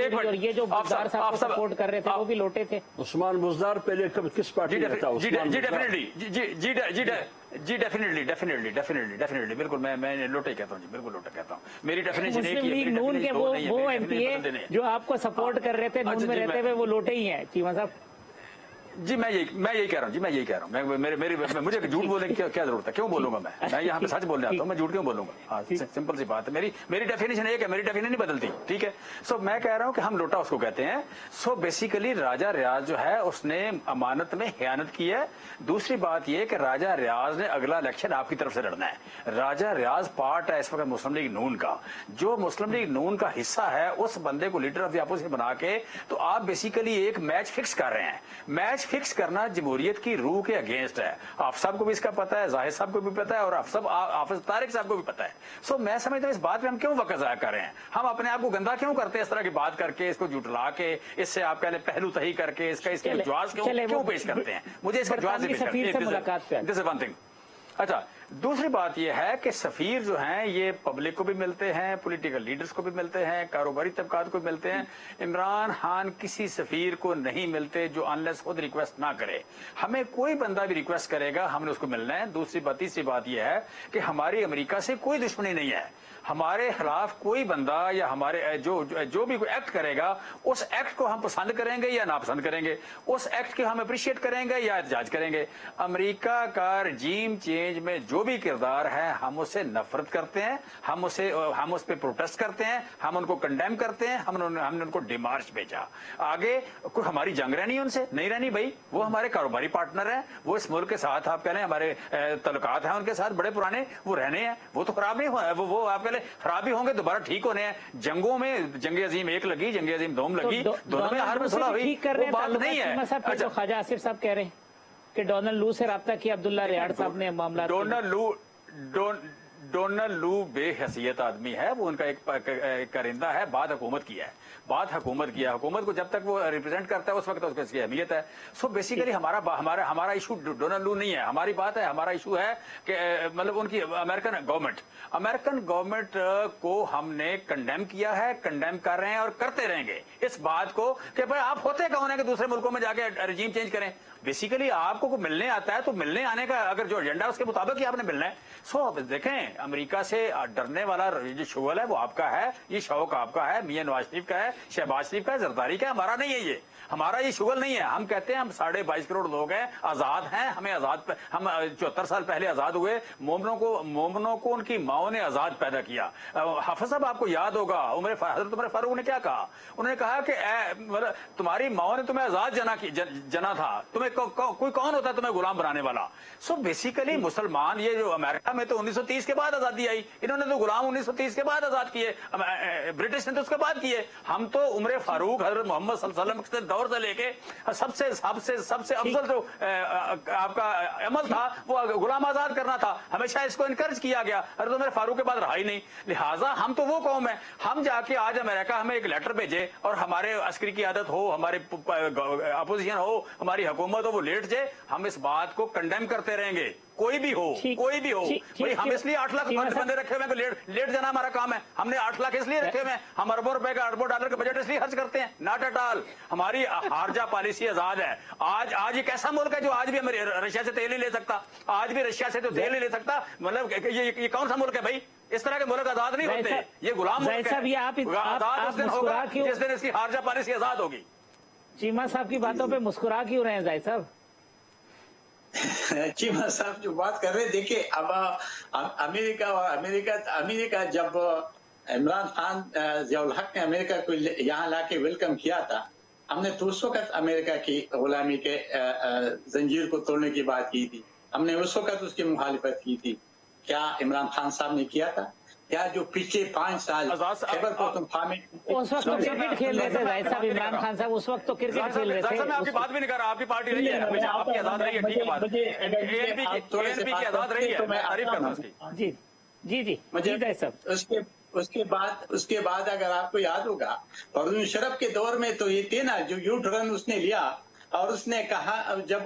और ये जो बुज़दार साहब को सपोर्ट कर रहे थे वो भी लोटे थे। उस्मान बुज़दार पहले किस पार्टी में था? जी डेफिनेटली बिल्कुल मैं लोटे कहता हूँ जी, बिल्कुल लोटे कहता हूँ। मेरी डेफिनेशन एक ही है, नून के वो एमपीए जो आपको सपोर्ट कर रहे थे, नून में रहते हुए, वो लोटे ही हैं चीमा साहब। जी मैं यही कह रहा हूँ। मुझे झूठ बोलने की क्या जरूरत है? क्यों बोलूंगा मैं यहाँ पे सच बोलने आता हूँ, मैं झूठ क्यों बोलूंगा? हाँ, सिंपल सी बात है। मेरी डेफिनेशन एक है, मेरी डेफिनेशन नहीं बदलती, ठीक है। सो मैं कह रहा हूँ कि हम लोटा उसको कहते हैं। सो बेसिकली राजा रियाज जो है उसने अमानत में खयानत की है। दूसरी बात यह कि राजा रियाज ने अगला इलेक्शन आपकी तरफ से लड़ना है। राजा रियाज पार्ट है इस वक्त मुस्लिम लीग नून का। जो मुस्लिम लीग नून का हिस्सा है, उस बंदे को लीडर ऑफ द अपोजिशन बना के तो आप बेसिकली एक मैच फिक्स कर रहे हैं। मैच फिक्स करना जमहूरियत की रूह के अगेंस्ट है। आप सबको भी इसका पता है, जाहिद साहब को भी पता है, और आप सब हाफिज तारिक साहब को भी पता है। सो मैं समझता हूँ इस बात पे हम क्यों वक्त ज़ाया कर रहे हैं? हम अपने आप को गंदा क्यों करते हैं इस तरह की बात करके, इसको जुटला के, इससे आप पहले पहलू तही करके इसके जवाब क्यों पेश करते हैं? मुझे इसका जवाब दिस इज वन थिंग। अच्छा, दूसरी बात यह है कि सफीर जो हैं ये पब्लिक को भी मिलते हैं, पॉलिटिकल लीडर्स को भी मिलते हैं, कारोबारी तबकात को भी मिलते हैं। इमरान खान किसी सफीर को नहीं मिलते जो अनलेस खुद रिक्वेस्ट ना करे। हमें कोई बंदा भी रिक्वेस्ट करेगा, हमने उसको मिलना है। तीसरी बात यह है कि हमारी अमेरिका से कोई दुश्मनी नहीं है। हमारे खिलाफ कोई बंदा या हमारे जो भी कोई एक्ट करेगा, उस एक्ट को हम पसंद करेंगे या नापसंद करेंगे, उस एक्ट को हम अप्रिशिएट करेंगे या एहतजाज करेंगे। अमेरिका का रजीम चेंज में जो भी किरदार है, हम उससे नफरत करते हैं, हम उस पर प्रोटेस्ट करते हैं, हम उनको कंडेम करते हैं। हमने उनको डिमार्च भेजा। आगे कोई हमारी जंग रहनी उनसे नहीं रहनी भाई, वो हमारे कारोबारी पार्टनर हैं, वो इस मुल्क के साथ आप कह रहे हैं हमारे तल्लुकात हैं उनके साथ बड़े पुराने, वो रहने हैं, वो तो खराब नहीं हुआ, वो आप खराब भी होंगे, दोबारा ठीक होने हैं। जंगों में जंग अजीम 1 लगी, जंग अजीम 2 लगी, दोनों में हर में सुलह हुई, वो बात नहीं है। अच्छा, ख्वाजा आसिफ साहब कह रहे हैं कि डोनाल्ड लू से राब्ता किया अब्दुल्ला रियाड साहब ने मामला। डोनाल्ड लू बेहैसियत आदमी है, वो उनका एक करिंदा है। बात हुकूमत की है, बात हुकूमत की है। हुकूमत को जब तक वो रिप्रेजेंट करता है उस वक्त उसकी इसकी अहमियत है। सो बेसिकली हमारा इशू डोनाल्ड लू नहीं है, हमारी बात है, हमारा इशू है कि मतलब उनकी अमेरिकन गवर्नमेंट को हमने कंडेम किया है, कंडेम कर रहे हैं और करते रहेंगे इस बात को कि भाई आप होते कौन है कि दूसरे मुल्कों में जाके रजीम चेंज करें। बेसिकली आपको को मिलने आता है तो मिलने आने का अगर जो एजेंडा उसके मुताबिक ही आपने मिलना है। सो देखें, अमेरिका से डरने वाला जो शुगल है वो आपका है, ये शौक आपका है, मियां नवाज शरीफ का है, शहबाज शरीफ का है, जरदारी का है, हमारा नहीं है। ये हमारा ये शुगल नहीं है। हम कहते हैं हम 22.5 करोड़ लोग हैं, आजाद हैं, हमें आजाद, हम 74 साल पहले आजाद हुए। मोमनों को उनकी माओ ने आजाद पैदा किया। हाफिज साहब आपको याद होगा हजरत उमर फारूक ने क्या कहा, उन्होंने कहा कि मतलब तुम्हारी माओ ने तुम्हें आजाद जना था, तुम्हें कोई कौन होता है तुम्हें गुलाम बनाने वाला। सो बेसिकली मुसलमान, ये जो अमेरिका में तो 1930 के बाद आजादी आई, इन्होंने तो गुलाम 1930 के बाद आजाद किए, ब्रिटिश ने तो उसके बाद किए। हम तो उमर फारूक, हजरत मोहम्मद सल्लल्लाहु अलैहि वसल्लम के दौर से लेके सबसे अफजल जो आपका अमल था वो गुलाम आजाद करना था। हमेशा इसको इनकरेज किया गया, हजरत उमर फारूक के बाद रहा ही नहीं। लिहाजा हम तो वो कौम है, हम जाके आज अमेरिका हमें एक लेटर भेजे और हमारे अस्करी की आदत हो, हमारे अपोजिशन हो, हमारी हुकूमत हो, वो लेट जाए, हम इस बात को कंडेम करते रहेंगे। कोई भी हो भाई, हम इसलिए 8 लाख बंदे रखे हुए हैं, लेट जाना हमारा काम है। हमने 8 लाख इसलिए रखे हुए हैं, हम अरबों रुपए का, अरबों डॉलर का बजट इसलिए खर्च करते हैं, नॉट एट ऑल। हमारी खारजा पॉलिसी आजाद है। आज एक ऐसा मुल्क है जो आज भी रशिया से तेल नहीं ले सकता, आज भी रशिया से तो तेल नहीं ले सकता। मतलब ये कौन सा मुल्क है भाई? इस तरह के मुल्क आजाद नहीं होते, ये गुलाम मुल्क है। आजाद उस दिन होगा जिस दिन इसकी खारजा पॉलिसी आजाद होगी। चीमा साहब की बातों पे मुस्कुरा क्यों रहे हैं जाहिद साहब? चीमा साहब जो बात कर रहे, देखिए अब अमेरिका जब इमरान खान जियाउल हक ने अमेरिका को यहाँ लाके वेलकम किया था, हमने तो उस वक्त अमेरिका की गुलामी के जंजीर को तोड़ने की बात की थी, हमने उस वक्त उसकी मुखालिफत की थी। क्या इमरान खान साहब ने किया था? क्या जो पिछले 5 साल खैबर पख्तूनख्वा में उस वक्त तो क्रिकेट खेल रहे थे जाहिद साहब, इमरान खान साहब उस वक्त तो क्रिकेट खेल रहे थे। मैं आपकी बात भी नहीं कर रहा, आपकी पार्टी रही है, हमेशा आपकी आजाद रही है, ठीक है, बात ANP की आजाद रही है, मैं तारीफ करता हूं उसकी। जी जाहिद साहब। उसके बाद अगर आपको याद होगा, परवेज मुशर्रफ के दौर में तो ये थे ना, जो यू टर्न उसने लिया और उसने कहा, जब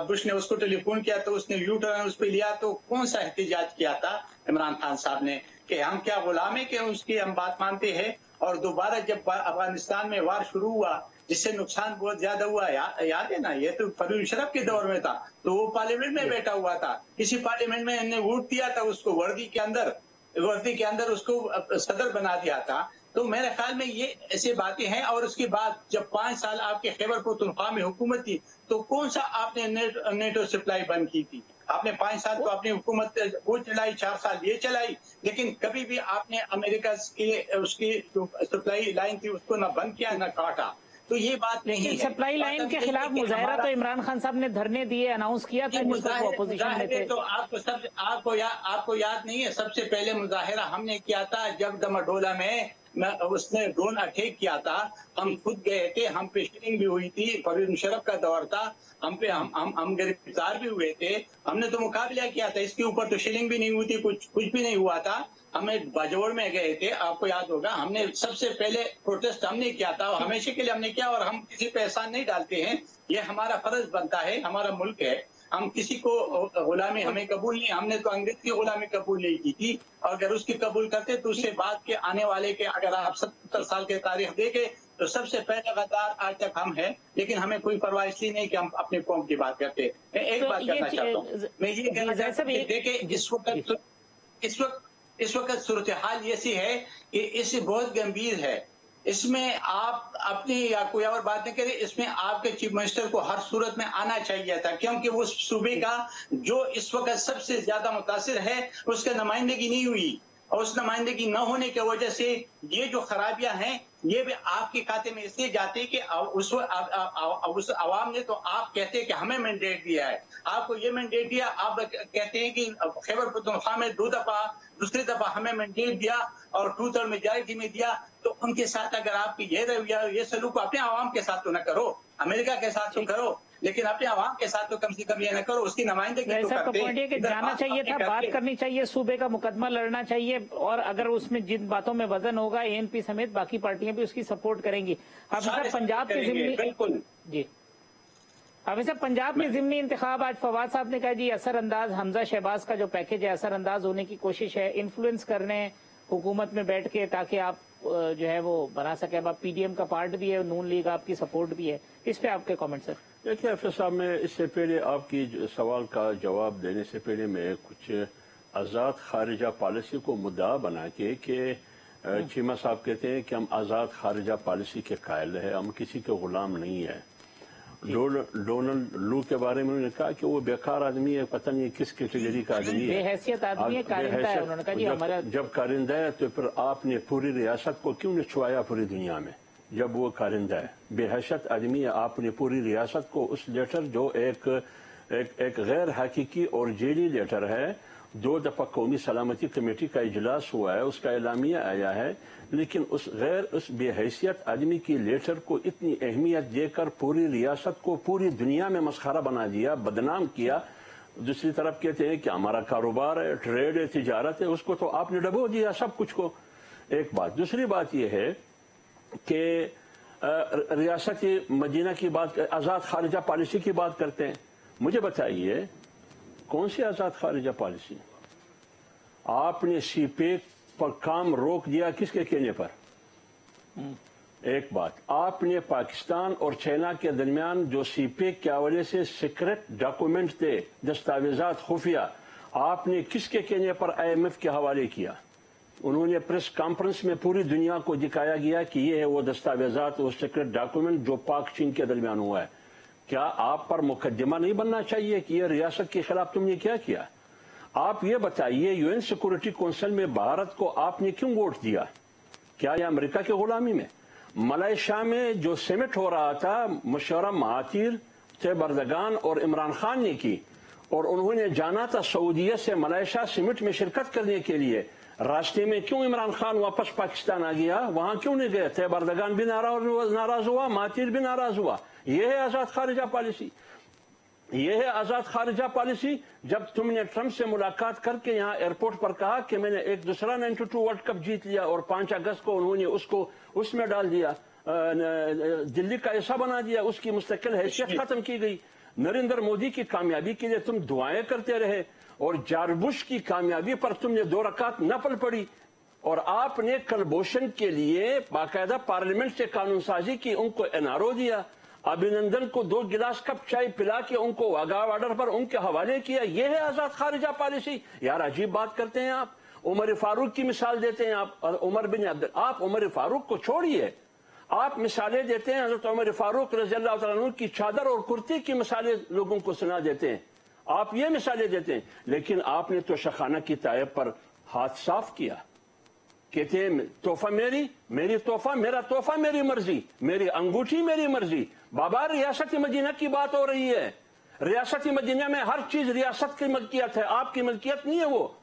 बुश ने उसको टेलीफोन किया तो उसने यू टर्न उस पर लिया, तो कौन सा एहतजाज किया था इमरान खान साहब ने कि हम क्या गुलाम है कि उसकी हम बात मानते हैं। और दोबारा जब अफगानिस्तान में वार शुरू हुआ जिससे नुकसान बहुत ज्यादा हुआ, याद है ना, ये तो परवेज मुशर्रफ के दौर में था, तो वो पार्लियामेंट में बैठा हुआ था, किसी पार्लियामेंट में हमने वोट दिया था उसको, वर्दी के अंदर उसको सदर बना दिया था। तो मेरे ख्याल में ये ऐसी बातें हैं। और उसके बाद जब 5 साल आपके खैबर पख्तूनख्वा में हुकूमत थी, तो कौन सा आपने नेटो सप्लाई बंद की थी? आपने 5 साल तो अपनी हुकूमत वो चलाई, 4 साल ये चलाई, लेकिन कभी भी आपने अमेरिका की उसकी सप्लाई लाइन थी उसको ना बंद किया ना काटा। तो ये बात नहीं है। सप्लाई लाइन के खिलाफ मुजाहरा तो इमरान खान साहब ने धरने दिए, अनाउंस किया था, अपोजिशन में थे। तो आपको याद नहीं है, सबसे पहले मुजाहरा हमने किया था जब दमडोला में उसने ड्रोन अटैक किया था, हम खुद गए थे, हम पे शिलिंग भी हुई थी, परवेज मुशर्रफ का दौर था, हम गिरफ्तार भी हुए थे, हमने तो मुकाबला किया था, इसके ऊपर तो शिलिंग भी नहीं हुई थी, कुछ भी नहीं हुआ था। हमें बाजोड़ में गए थे, आपको याद होगा, हमने सबसे पहले प्रोटेस्ट हमने किया था, हमेशा के लिए हमने किया, और हम किसी पे एहसान नहीं डालते हैं, ये हमारा फर्ज बनता है, हमारा मुल्क है, हम किसी को गुलामी हमें कबूल नहीं, हमने तो अंग्रेज की गुलामी कबूल नहीं की थी, और अगर उसकी कबूल करते तो उससे बाद के आने वाले के, अगर आप 70 साल के तारीख देखे तो सबसे पहले गद्दार आज तक हम हैं। लेकिन हमें कोई परवाह इसलिए नहीं कि हम अपने कौम की बात करते। मैं एक बात करना चाहता हूँ, मैं ये कहना चाहता हूँ, देखे इस वक्त सूरत हाल ऐसी है कि इससे बहुत गंभीर है, इसमें आप अपनी या कोई और बात नहीं करें, इसमें आपके चीफ मिनिस्टर को हर सूरत में आना चाहिए था, क्योंकि वो सूबे का जो इस वक्त सबसे ज्यादा मुतासिर है उसका नुमाइंदगी नहीं हुई, और उस नुमाइंदगी न होने की वजह से ये जो खराबियां हैं ये भी आपके खाते में इसलिए जाती है कि उस आवाम ने, तो आप कहते हैं कि हमें मैंडेट दिया है, आपको ये मैंडेट दिया, आप कहते हैं कि खैबर पख्तूनख्वा में दूसरी दफा हमें मैंडेट दिया और 2/3 मेजॉरिटी में दिया, तो उनके साथ अगर आपकी ये रवैया, ये सलूक अपने आवाम के साथ तो न करो, अमेरिका के साथ तो करो, लेकिन अपने आवाम के साथ तो कम से कम ये न करो, उसकी नुमाइंदगी तो करते। कि जाना चाहिए था, बात करनी चाहिए, सूबे का मुकदमा लड़ना चाहिए, और अगर उसमें जिन बातों में वजन होगा ANP समेत बाकी पार्टियां भी उसकी सपोर्ट करेंगी। अब सर पंजाब के जिम्नी, बिल्कुल जी अब सर पंजाब के जिम्नी इंतखाब, आज फवाद साहब ने कहा जी असरअंदाज हमजा शहबाज का जो पैकेज है असरअंदाज होने की कोशिश है, इन्फ्लुएंस करने हुकूमत में बैठ के, ताकि आप जो है वो बना सके। अब आप PDM का पार्ट भी है, नून लीग आपकी सपोर्ट भी है, इस पे आपके कमेंट सर। देखिए हाफिज साहब, मैं इससे पहले आपकी सवाल का जवाब देने से पहले मैं कुछ आज़ाद खारिजा पॉलिसी को मुद्दा बना के कि चीमा साहब कहते हैं कि हम आज़ाद खारिजा पॉलिसी के कायल हैं, हम किसी के गुलाम नहीं है। डोनाल्ड लू के बारे में उन्होंने कहा कि वो बेकार आदमी है, पता नहीं किस कैटेगरी का आदमी है, बेहैसियत आदमी है, कारिंदा है। उन्होंने कहा जी हमारा जब कारिंदा है तो फिर आपने पूरी रियासत को क्यों निछवाया पूरी दुनिया में? जब वो कारिंदा है, बेहैसियत आदमी है, आपने पूरी रियासत को उस लेटर जो एक गैर हकीकी और जेली लेटर है, 2 दफा कौमी सलामती कमेटी का इजलास हुआ है, उसका एलामिया आया है, लेकिन उस बेहैसियत आदमी की लेटर को इतनी अहमियत देकर पूरी रियासत को पूरी दुनिया में मसखरा बना दिया, बदनाम किया। दूसरी तरफ कहते हैं कि हमारा कारोबार है, ट्रेड है, तिजारत है, उसको तो आपने डबो दिया सब कुछ को। एक बात। दूसरी बात यह है कि रियासत मदीना की बात, आज़ाद खारिजा पॉलिसी की बात करते हैं। मुझे बताइए कौन सी आज़ाद खारिजा पॉलिसी? आपने सीपेक पर काम रोक दिया, किसके कहने पर? एक बात, आपने पाकिस्तान और चाइना के दरमियान जो सीपेक के हवाले से सीक्रेट डॉक्यूमेंट थे, दस्तावेजात खुफिया, आपने किसके कहने पर IMF के हवाले किया? उन्होंने प्रेस कॉन्फ्रेंस में पूरी दुनिया को दिखाया गया कि ये है वो दस्तावेजात, वो सीक्रेट डॉक्यूमेंट जो पाक चीन के दरमियान हुआ है। क्या आप पर मुकदमा नहीं बनना चाहिए कि ये रियासत के खिलाफ तुमने क्या किया? आप ये बताइए, UN सिक्योरिटी काउंसिल में भारत को आपने क्यों वोट दिया? क्या ये अमेरिका की गुलामी में? मलेशिया में जो समिट हो रहा था, मशवरा महातीर तैयब एर्दोगान और इमरान खान ने की, और उन्होंने जाना था सऊदीया से मलेशिया समिट में शिरकत करने के लिए। रास्ते में क्यों इमरान खान वापस पाकिस्तान आ गया? वहां क्यों नहीं गए? तैयब एर्दोगान भी नाराज हुआ, महातीर भी नाराज हुआ। यह है आज़ाद खारिजा पॉलिसी, यह है आज़ाद खारिजा पॉलिसी। जब तुमने ट्रंप से मुलाकात करके यहाँ एयरपोर्ट पर कहा कि मैंने एक दूसरा 92 वर्ल्ड कप जीत लिया और 5 अगस्त को उन्होंने उसको उसमें डाल दिया, दिल्ली का ऐसा बना दिया, उसकी मुस्तकिल हैसियत खत्म की गई। नरेंद्र मोदी की कामयाबी के लिए तुम दुआएं करते रहे और जॉर्ज बुश की कामयाबी पर तुमने 2 रकात नफल पड़ी, और आपने कलभूषण के लिए बाकायदा पार्लियामेंट से कानून साजी की, उनको NRO दिया, अभिनंदन को 2 गिलास कप चाय पिला के उनको वाघा ऑर्डर पर उनके हवाले किया। यह है आज़ाद खारिजा पॉलिसी? यार अजीब बात करते हैं आप। उमर फारूक की मिसाल देते हैं आप, आप उमर फारूक को छोड़िए, आप मिसालें देते हैं हज़रत उमर फारूक रज़ी अल्लाह तआला अन्हु की चादर और कुर्ते की मिसालें लोगों को सुना देते हैं, आप ये मिसालें देते हैं। लेकिन आपने तो शखाना की तायब पर हाथ साफ किया, कहते हैं तोहफा मेरी तोहफा, मेरा तोहफा मेरी मर्जी, मेरी अंगूठी मेरी मर्जी। बाबा रियासत मदीना की बात हो रही है, रियासत मदीना में हर चीज रियासत की मलकियत है, आपकी मलकियत नहीं है वो।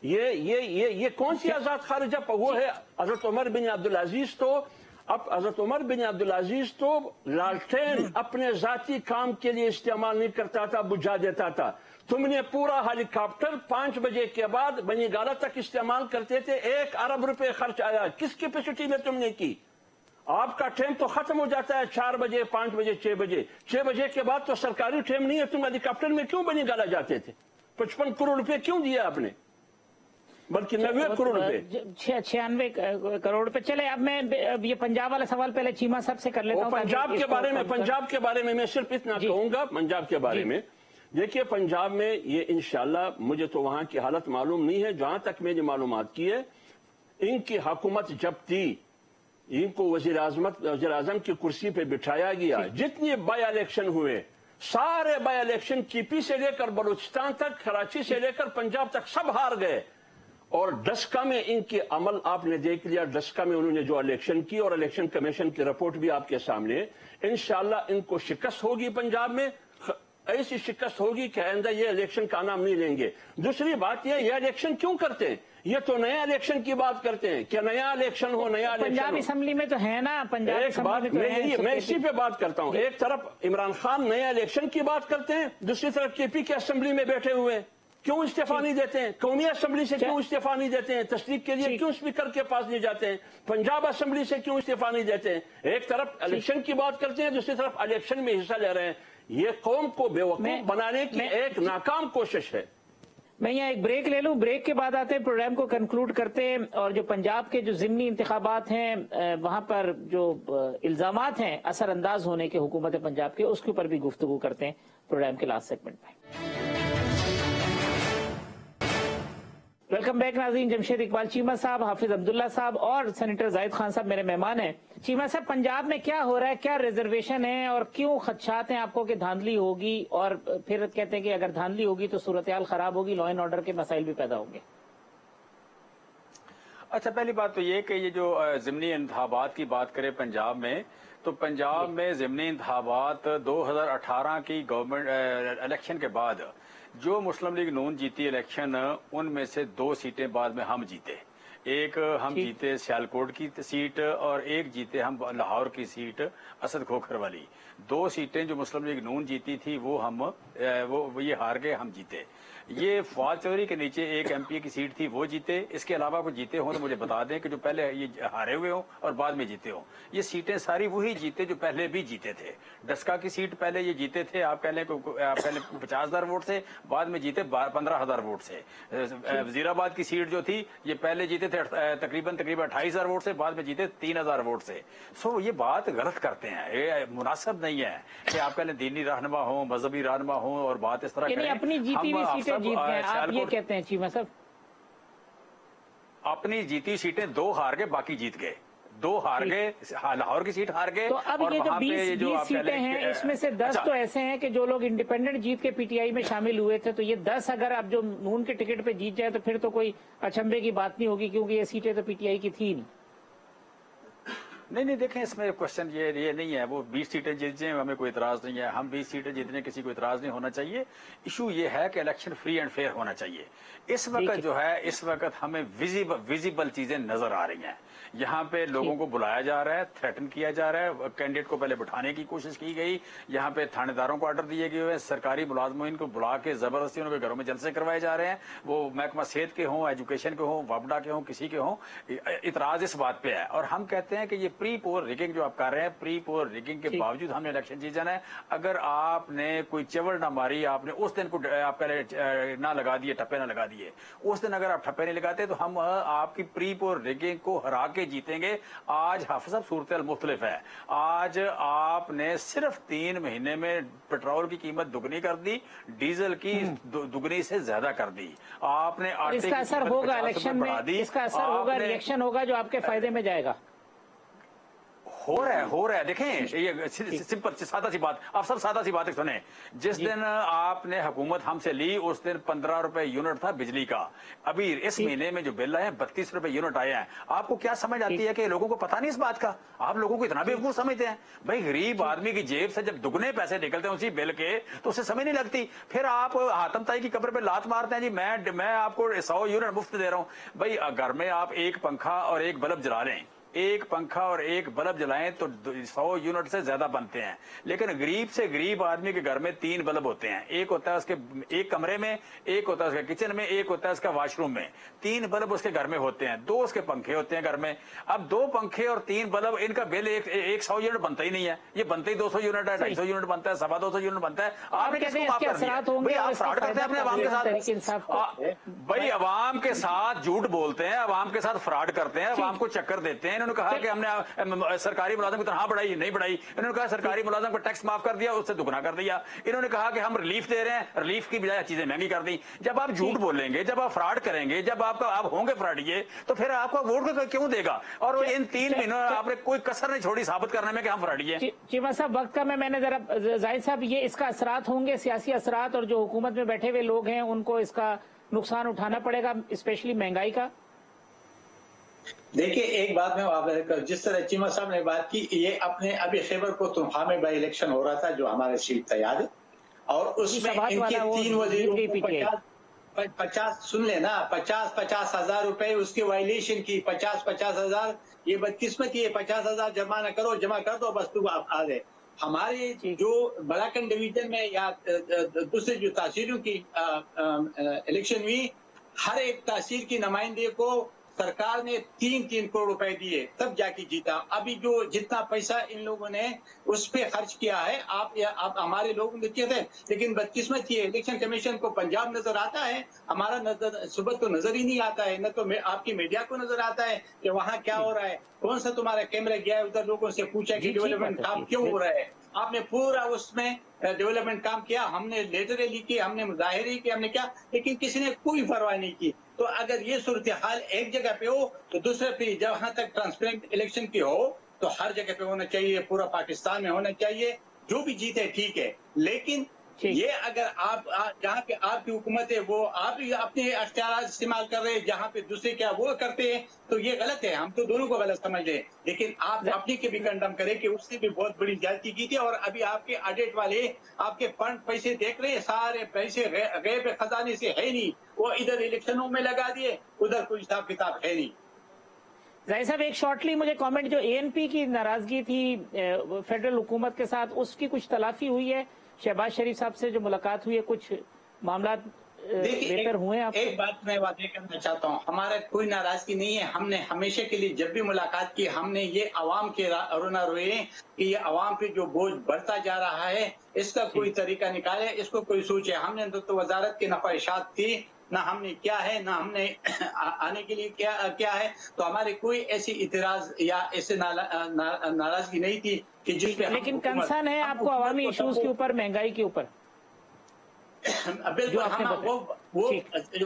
ये कौन सी आज़ाद खारिजा? वो है हज़रत उमर बिन अब्दुल अजीज। तो अब हज़रत उमर बिन अब्दुल अजीज तो लालटेन अपने जाती काम के लिए इस्तेमाल नहीं करता था, बुझा देता था। तुमने पूरा हेलीकॉप्टर 5 बजे के बाद बनी गाला तक इस्तेमाल करते थे, 1 अरब रुपए खर्च आया। किस कैपेसिटी में तुमने की? आपका टाइम तो खत्म हो जाता है 4 बजे, 5 बजे, 6 बजे। 6 बजे के बाद तो सरकारी टाइम नहीं है। तुम हेलीकॉप्टर में क्यों बनी गाला जाते थे? 55 करोड़ रुपए क्यों दिया आपने? बल्कि 90 करोड़ रुपए, 96 करोड़ रुपए। चले अब मैं ये पंजाब वाला सवाल पहले चीमा साहब से कर लेता हूँ। पंजाब के बारे में मैं सिर्फ इतना कहूंगा। पंजाब के बारे में देखिए, पंजाब में ये इंशाल्लाह, मुझे तो वहां की हालत मालूम नहीं है, जहां तक मैंने मालूमात की है, इनकी हुकूमत जब थी, इनको वजीर आजम की कुर्सी पे बिठाया गया, जितने बाय इलेक्शन हुए, सारे बाय इलेक्शन KP से लेकर बलूचिस्तान तक, कराची से लेकर पंजाब तक सब हार गए। और डस्का में इनके अमल आपने देख लिया, डस्का में उन्होंने जो इलेक्शन की, और इलेक्शन कमीशन की रिपोर्ट भी आपके सामने। इंशाल्लाह इनको शिकस्त होगी, पंजाब में ऐसी शिकस्त होगी कि आइंदा ये इलेक्शन का नाम नहीं लेंगे। दूसरी बात ये इलेक्शन क्यों करते हैं? ये तो नया इलेक्शन की बात करते हैं कि नया इलेक्शन हो, नया इलेक्शन। पंजाब असेंबली में तो है ना, पंजाब एक बात मैं इसी पे बात करता हूँ। एक तरफ इमरान खान नया इलेक्शन की बात करते हैं, दूसरी तरफ KP के असेंबली में बैठे हुए क्यों इस्तीफा नहीं देते हैं? कौमी असेंबली से क्यों इस्तीफा नहीं देते हैं? तस्दीक के लिए क्यों स्पीकर के पास नहीं जाते हैं? पंजाब असेंबली से क्यों इस्तीफा नहीं देते हैं? एक तरफ इलेक्शन की बात करते हैं, दूसरी तरफ इलेक्शन में हिस्सा ले रहे हैं। ये कौम को बेवकूफ बनाने की एक नाकाम कोशिश है। मैं यहाँ एक ब्रेक ले लूं, ब्रेक के बाद आते हैं, प्रोग्राम को कंक्लूड करते हैं और जो पंजाब के जो ज़िमनी इंतखाबात हैं वहां पर जो इल्जामात हैं असरअंदाज होने के हुकूमत पंजाब के, उसके ऊपर भी गुफ्तगू करते हैं प्रोग्राम के लास्ट सेगमेंट में। वेलकम बैक नाज़रीन। जमशेद इकबाल चीमा साहब, हाफिज अब्दुल्ला साहब और सेनेटर जाहिद खान साहब मेरे मेहमान हैं। चीमा साहब, पंजाब में क्या हो रहा है, क्या रिजर्वेशन है और क्यों खदशात हैं आपको कि धांधली होगी, और फिर कहते हैं कि अगर धांधली होगी तो सूरत हाल खराब होगी, लॉ एंड ऑर्डर के मसाइल भी पैदा होंगे? अच्छा, पहली बात तो ये कि ये जो ज़िमनी इंतखाबात की बात करें पंजाब में, तो पंजाब में ज़िमनी इंतखाबात 2018 की गवर्नमेंट इलेक्शन के बाद जो मुस्लिम लीग नून जीती इलेक्शन, उनमें से 2 सीटें बाद में हम जीते। एक हम जीते सियालकोट की सीट और एक जीते हम लाहौर की सीट असद खोखर वाली। 2 सीटें जो मुस्लिम लीग नून जीती थी वो ये हार गए, हम जीते। ये फवाद चौधरी के नीचे एक एमपी की सीट थी, वो जीते। इसके अलावा कोई जीते हों तो मुझे बता दें कि जो पहले ये हारे हुए हों और बाद में जीते हों। ये सीटें सारी वही जीते जो पहले भी जीते थे। डस्का की सीट पहले ये जीते थे, आप कह लें पहले 50,000 वोट से, बाद में जीते 15,000 वोट से। वजीराबाद की सीट जो थी ये पहले जीते थे तकरीबन 28,000 वोट से, बाद में जीते 3,000 वोट से। सो ये बात गलत करते हैं, ये मुनासिब नहीं है कि आप कह लें दीनी रहनुमा हो, मजहबी रहनुमा हो और बात इस तरह करें। अपनी जीती हुई सीटें जीत गए, आप ये कहते हैं चीमा साहब? अपनी जीती सीटें 2 हार गए, बाकी जीत गए। 2 हार गए, लाहौर की सीट हार गए। तो अब ये जो 20 सीटें हैं, इसमें से 10 तो ऐसे हैं कि जो लोग इंडिपेंडेंट जीत के पीटीआई में शामिल हुए थे, तो ये 10 अगर आप जो नून के टिकट पे जीत जाए तो फिर तो कोई अचंभे की बात नहीं होगी, क्योंकि ये सीटें तो पीटीआई की थी नहीं। नहीं, देखें, इसमें क्वेश्चन ये नहीं है। वो 20 सीटें जीत जाए, हमें कोई इतराज नहीं है। हम 20 सीटें जीतने किसी को इतराज नहीं होना चाहिए। इशू ये है कि इलेक्शन फ्री एंड फेयर होना चाहिए। इस वक्त जो है, इस वक्त हमें विजिबल चीजें नजर आ रही हैं। यहाँ पे लोगों को बुलाया जा रहा है, थ्रेटन किया जा रहा है, कैंडिडेट को पहले बिठाने की कोशिश की गई। यहाँ पे थानेदारों को ऑर्डर दिए गए हुए, सरकारी मुलाजमीन को बुला के जबरदस्ती उनके घरों में जलसे करवाए जा रहे हैं। वो महकमा सेहत के हों, एजुकेशन के हों, वापडा के हों, किसी के हों, इतराज इस बात पे है। और हम कहते हैं कि ये प्री पोल रिगिंग जो आप कर रहे हैं, प्री पोल रिगिंग के बावजूद हमने इलेक्शन जीत जाना है। अगर आपने कोई चवड़ ना मारी, आपने उस दिन को आप पहले ना लगा दिए, ठप्पे ना लगा दिए, उस दिन अगर आप ठप्पे नहीं लगाते तो हम आपकी प्री पोल रिगिंग को हरा के जीतेंगे। आज हाफिज साहब सूरत मुख्तलिफ है। आज आपने सिर्फ 3 महीने में पेट्रोल की कीमत दुगनी कर दी, डीजल की दुगनी से ज्यादा कर दी। आपने इसका असर होगा इलेक्शन में, इसका असर होगा, रिएक्शन होगा जो आपके फायदे में जाएगा। हो रहा है। देखें, ये सिंपल सादा सी बात, आप सब सादा सी बात सुने। जिस दिन आपने हुकूमत हमसे ली, उस दिन 15 रुपए यूनिट था बिजली का। अभी इस महीने में जो बिल आए 32 रुपए यूनिट आए हैं। आपको क्या समझ आती है कि लोगों को पता नहीं इस बात का? आप लोगों को इतना बेवकूफ समझते हैं? भाई, गरीब आदमी की जेब से जब दुगने पैसे निकलते हैं उसी बिल के, तो उसे समझ नहीं लगती। फिर आप हातम ताई की कब्र पे लात मारते हैं, जी मैं आपको 100 यूनिट मुफ्त दे रहा हूं। भाई, घर में आप एक पंखा और एक बल्ब जला लें, एक पंखा और एक बल्ब जलाएं तो 100 यूनिट से ज्यादा बनते हैं। लेकिन गरीब से गरीब आदमी के घर में 3 बल्ब होते हैं। एक होता है उसके एक कमरे में, एक होता है उसके किचन में, एक होता है उसका वॉशरूम में। 3 बल्ब उसके घर में होते हैं, 2 उसके पंखे होते हैं घर में। अब 2 पंखे और 3 बल्ब, इनका बिल एक 100 यूनिट बनता ही नहीं है। ये बनते ही 200 यूनिट है, 250 यूनिट बनता है, 225 यूनिट बनता है। आपने किसको माफ कर दिया? भाई, आप फ्रॉड करते हैं अपने अवाम के साथ। भाई, अवाम के साथ झूठ बोलते हैं, अवाम के साथ फ्रॉड करते हैं, अवाम को चक्कर देते हैं। इन्होंने कहा कि हमने सरकारी मुलाजिम की तनख्वाह बढ़ाई, नहीं बढ़ाई। इन्होंने कहा सरकारी मुलाजिम को टैक्स माफ कर दिया, उससे दुगना कर दिया। इन्होंने कहा कि हम रिलीफ दे रहे हैं, रिलीफ की बजाय चीजें महंगी कर दी। जब आप झूठ बोलेंगे, जब आप फ्रॉड करेंगे, जब आप होंगे फ्रॉडिये, तो फिर आपका वोट क्यों देगा? और इन 3 महीनों आपने कोई कसर नहीं छोड़ी साबित करने में कि हम फ्रॉडिये। चीमा साहब, वक्त का मैंने जरा जाहिद साहब, ये इसका असरात होंगे, सियासी असरात, और जो हुकूमत में बैठे हुए लोग हैं उनको इसका नुकसान उठाना पड़ेगा, स्पेशली महंगाई का। देखिए, एक बात में जिस तरह चीमा साहब ने बात की, ये अपने अभी खैबर पख्तूनख्वा में बाई इलेक्शन हो रहा था जो हमारे सीट था, याद है? और उसमें इनके 3 वजीरों को 50 सुन लेना, 50 हजार रुपए उसके वायलेशन की, 50 हजार। ये बदकिस्मती है, 50 हजार जमा न करो, जमा कर दो बस, तुम आ गए। हमारे जो बलाकन डिवीजन में या दूसरे जो तहसीलों की इलेक्शन हुई, हर एक तहसील की नुमाइंदे को सरकार ने 3-3 करोड़ रुपए दिए तब जाके जीता। अभी जो जितना पैसा इन लोगों ने उस पे खर्च किया है, आप हमारे लोगों ने किए थे, लेकिन बदकिस्मत ये इलेक्शन कमीशन को पंजाब नजर आता है, हमारा नजर सुबह तो नजर ही नहीं आता है, न तो आपकी मीडिया को नजर आता है कि वहाँ क्या हो रहा है। कौन सा तुम्हारा कैमरा गया है उधर, लोगों से पूछा कि डेवलपमेंट काम क्यों हो रहा है। आपने पूरा उसमें डेवलपमेंट काम किया, हमने लेटर लिखी, हमने मुजाहिरे किए, हमने क्या, लेकिन किसी ने कोई परवाह नहीं की। तो अगर ये सूरत हाल एक जगह पे हो तो दूसरे पे जहां तक ट्रांसपेरेंट इलेक्शन की हो तो हर जगह पे होना चाहिए, पूरा पाकिस्तान में होना चाहिए। जो भी जीते ठीक है, लेकिन ये अगर आप जहाँ पे आपकी हुकूमत है वो आप ही अपने अख्तियार इस्तेमाल कर रहे हैं, जहाँ पे दूसरे क्या वो करते हैं, तो ये गलत है। हम तो दोनों को गलत समझ रहे हैं, लेकिन आप अपनी के भी कंडम करें कि उसने भी बहुत बड़ी ज्यादती की थी। और अभी आपके ऑडिट वाले आपके फंड पैसे देख रहे हैं, सारे पैसे गैब खजाने से है नहीं, वो इधर इलेक्शनों में लगा दिए, उधर कोई हिसाब किताब है नहीं। जाहिर साहब, एक शॉर्टली मुझे कमेंट, जो एएनपी की नाराजगी थी फेडरल हुकूमत के साथ, उसकी कुछ तलाफी हुई है? शहबाज शरीफ साहब से जो मुलाकात हुई है, कुछ मामला बेहतर हुए? आप एक बात मैं वादे करना चाहता हूँ, हमारा कोई नाराजगी नहीं है। हमने हमेशा के लिए जब भी मुलाकात की, हमने ये अवाम के रोना रोए कि ये अवाम पे जो बोझ बढ़ता जा रहा है, इसका कोई तरीका निकाले, इसको कोई सोचे। हमने तो वजारत की नफाइशात थी, ना हमने क्या है, ना हमने आने के लिए क्या है, तो हमारे कोई ऐसी इतराज या ऐसे नाराजगी नहीं थी कि जिसपे। लेकिन कंसर्न है आपको अवामी इश्यूज के ऊपर, महंगाई के ऊपर? बिल्कुल, हम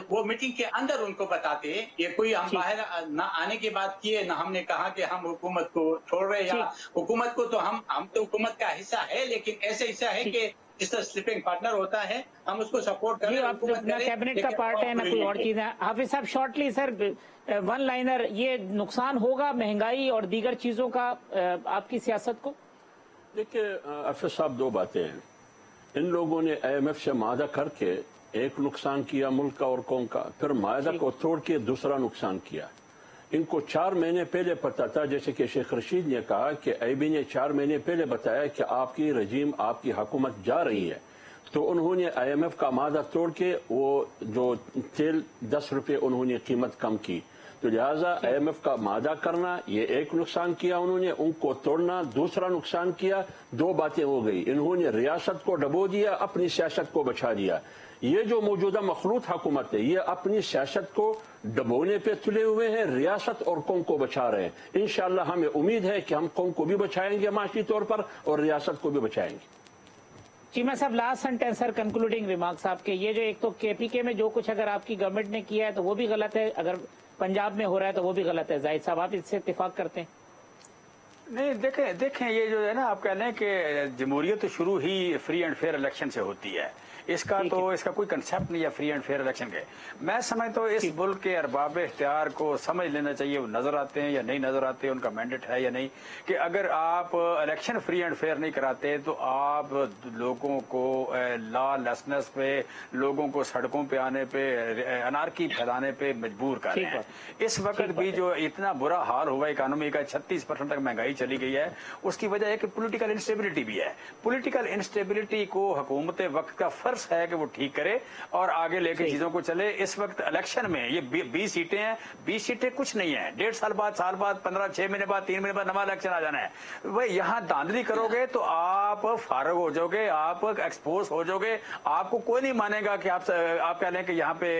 वो मीटिंग के अंदर उनको बताते, ये कोई हम बाहर ना आने की बात किए, ना हमने कहा कि हम हुकूमत को छोड़ रहे हैं, या हुकूमत को तो हम तो हुकूमत का हिस्सा है, लेकिन ऐसे हिस्सा है कि जिस तरह स्लीपिंग पार्टनर होता है, हम उसको सपोर्ट करें। आप ना कैबिनेट का पार्ट है, ना कोई और चीज है। हाफिज साहब, शॉर्टली सर, वन लाइनर, ये नुकसान होगा महंगाई और दीगर चीजों का आपकी सियासत को? देखिए अफसर साहब, दो बातें हैं। इन लोगों ने IMF से मादा करके एक नुकसान किया मुल्क का और कौम का, फिर मादा को तोड़ के दूसरा नुकसान किया। इनको 4 महीने पहले पता था, जैसे कि शेख रशीद ने कहा कि IB ने 4 महीने पहले बताया कि आपकी रजीम, आपकी हुकूमत जा रही है, तो उन्होंने IMF का मादा तोड़ के वो जो तेल 10 रुपये उन्होंने कीमत कम की। तो लिहाजा IMF का मादा करना, ये एक नुकसान किया उन्होंने, उनको तोड़ना दूसरा नुकसान किया। दो बातें हो गई, इन्होंने रियासत को डबो दिया, अपनी सियासत को बचा दिया। ये जो मौजूदा मखलूत हुकूमत है, ये अपनी सियासत को डबोने पे तुले हुए हैं, रियासत और कौम को बचा रहे हैं। इंशाअल्लाह हमें उम्मीद है कि हम कौम को भी बचाएंगे माशी तौर पर, और रियासत को भी बचाएंगे। चीमा साहब, last sentence sir, concluding remarks आपके। ये जो एक तो KPK में जो कुछ अगर आपकी गवर्नमेंट ने किया है तो वो भी गलत है, अगर पंजाब में हो रहा है तो वो भी गलत है। जाहिद साहब, आप इससे इत्तेफाक करते हैं? नहीं, देखें ये जो है ना, आप कह रहे हैं कि जमहूरियत तो शुरू ही फ्री एंड फेयर इलेक्शन से होती है। इसका कोई कंसेप्ट नहीं है फ्री एंड फेयर इलेक्शन के। मैं समझता हूँ इस मुल्क के अरबाब इख्तियार को समझ लेना चाहिए, वो नजर आते हैं या नहीं नजर आते, उनका मैंडेट है या नहीं, कि अगर आप इलेक्शन फ्री एंड फेयर नहीं कराते तो आप लोगों को लॉलेसनेस पे, लोगों को सड़कों पे आने पे, अनारकी फैलाने पे मजबूर कर रहे हैं। इस वक्त भी जो इतना बुरा हाल हुआ इकोनॉमी का, 36% तक महंगाई चली गई है, उसकी वजह है कि पॉलिटिकल इंस्टेबिलिटी भी है। पॉलिटिकल इंस्टेबिलिटी को हुकूमत वक्त का फर्ज है कि वो ठीक करे और आगे लेके चीजों को चले। इस वक्त इलेक्शन में ये 20 सीटें हैं, 20 सीटें कुछ नहीं है। 1.5 साल बाद, साल बाद, 15, 6 महीने बाद, 3 महीने बाद नवा इलेक्शन आ जाना है। भाई यहाँ धांधली करोगे तो आप फारग हो जाओगे, आप एक्सपोज हो जाओगे, आपको कोई नहीं मानेगा कि आप कह लें कि यहाँ पे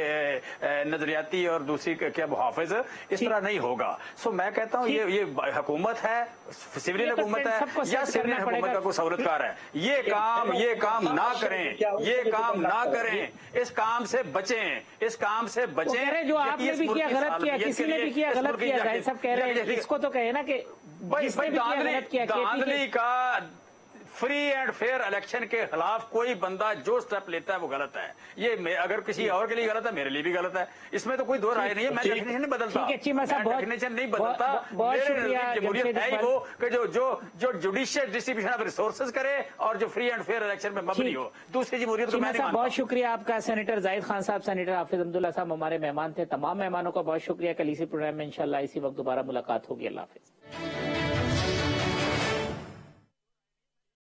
नजरियाती और दूसरी क्या हाफिज, इस तरह नहीं होगा। सो मैं कहता हूँ ये हुकूमत है, सिविलियन हुकूमत है या सिविलियन हुकूमत का कोई सहूलतकार है, ये काम ना करें, ये काम ना करें, इस काम से बचें, इस काम से बचें। जो आपने भी किया गलत किया, किसी ने भी किया गलत किया, जाहिद साहब कह रहे हैं, इसको तो कहे ना कि धांधली का फ्री एंड फेयर इलेक्शन के खिलाफ कोई बंदा जो स्टेप लेता है वो गलत है। ये अगर किसी और के लिए गलत है, मेरे लिए भी गलत है, इसमें तो कोई दो राय नहीं है। मैं डेफिनेशन नहीं बदलता, डेफिनेशन नहीं बदलता। जमहूरियत है ही वो कि जो जुडिशियल डिस्ट्रीब्यूशन ऑफ रिसोर्सेज करे और जो फ्री एंड फेयर इलेक्शन में मबनी हो। दूसरी जमहूरियत को मैं नहीं मानता। बहुत शुक्रिया आपका सेनेटर जाहिद खान साहब, सेनेटर हाफिज अब्दुल्ला साहब हमारे मेहमान थे। तमाम मेहमानों का बहुत शुक्रिया। कल इसी प्रोग्राम में इंशाल्लाह इसी वक्त दोबारा मुलाकात होगी। अल्लाह हाफिज।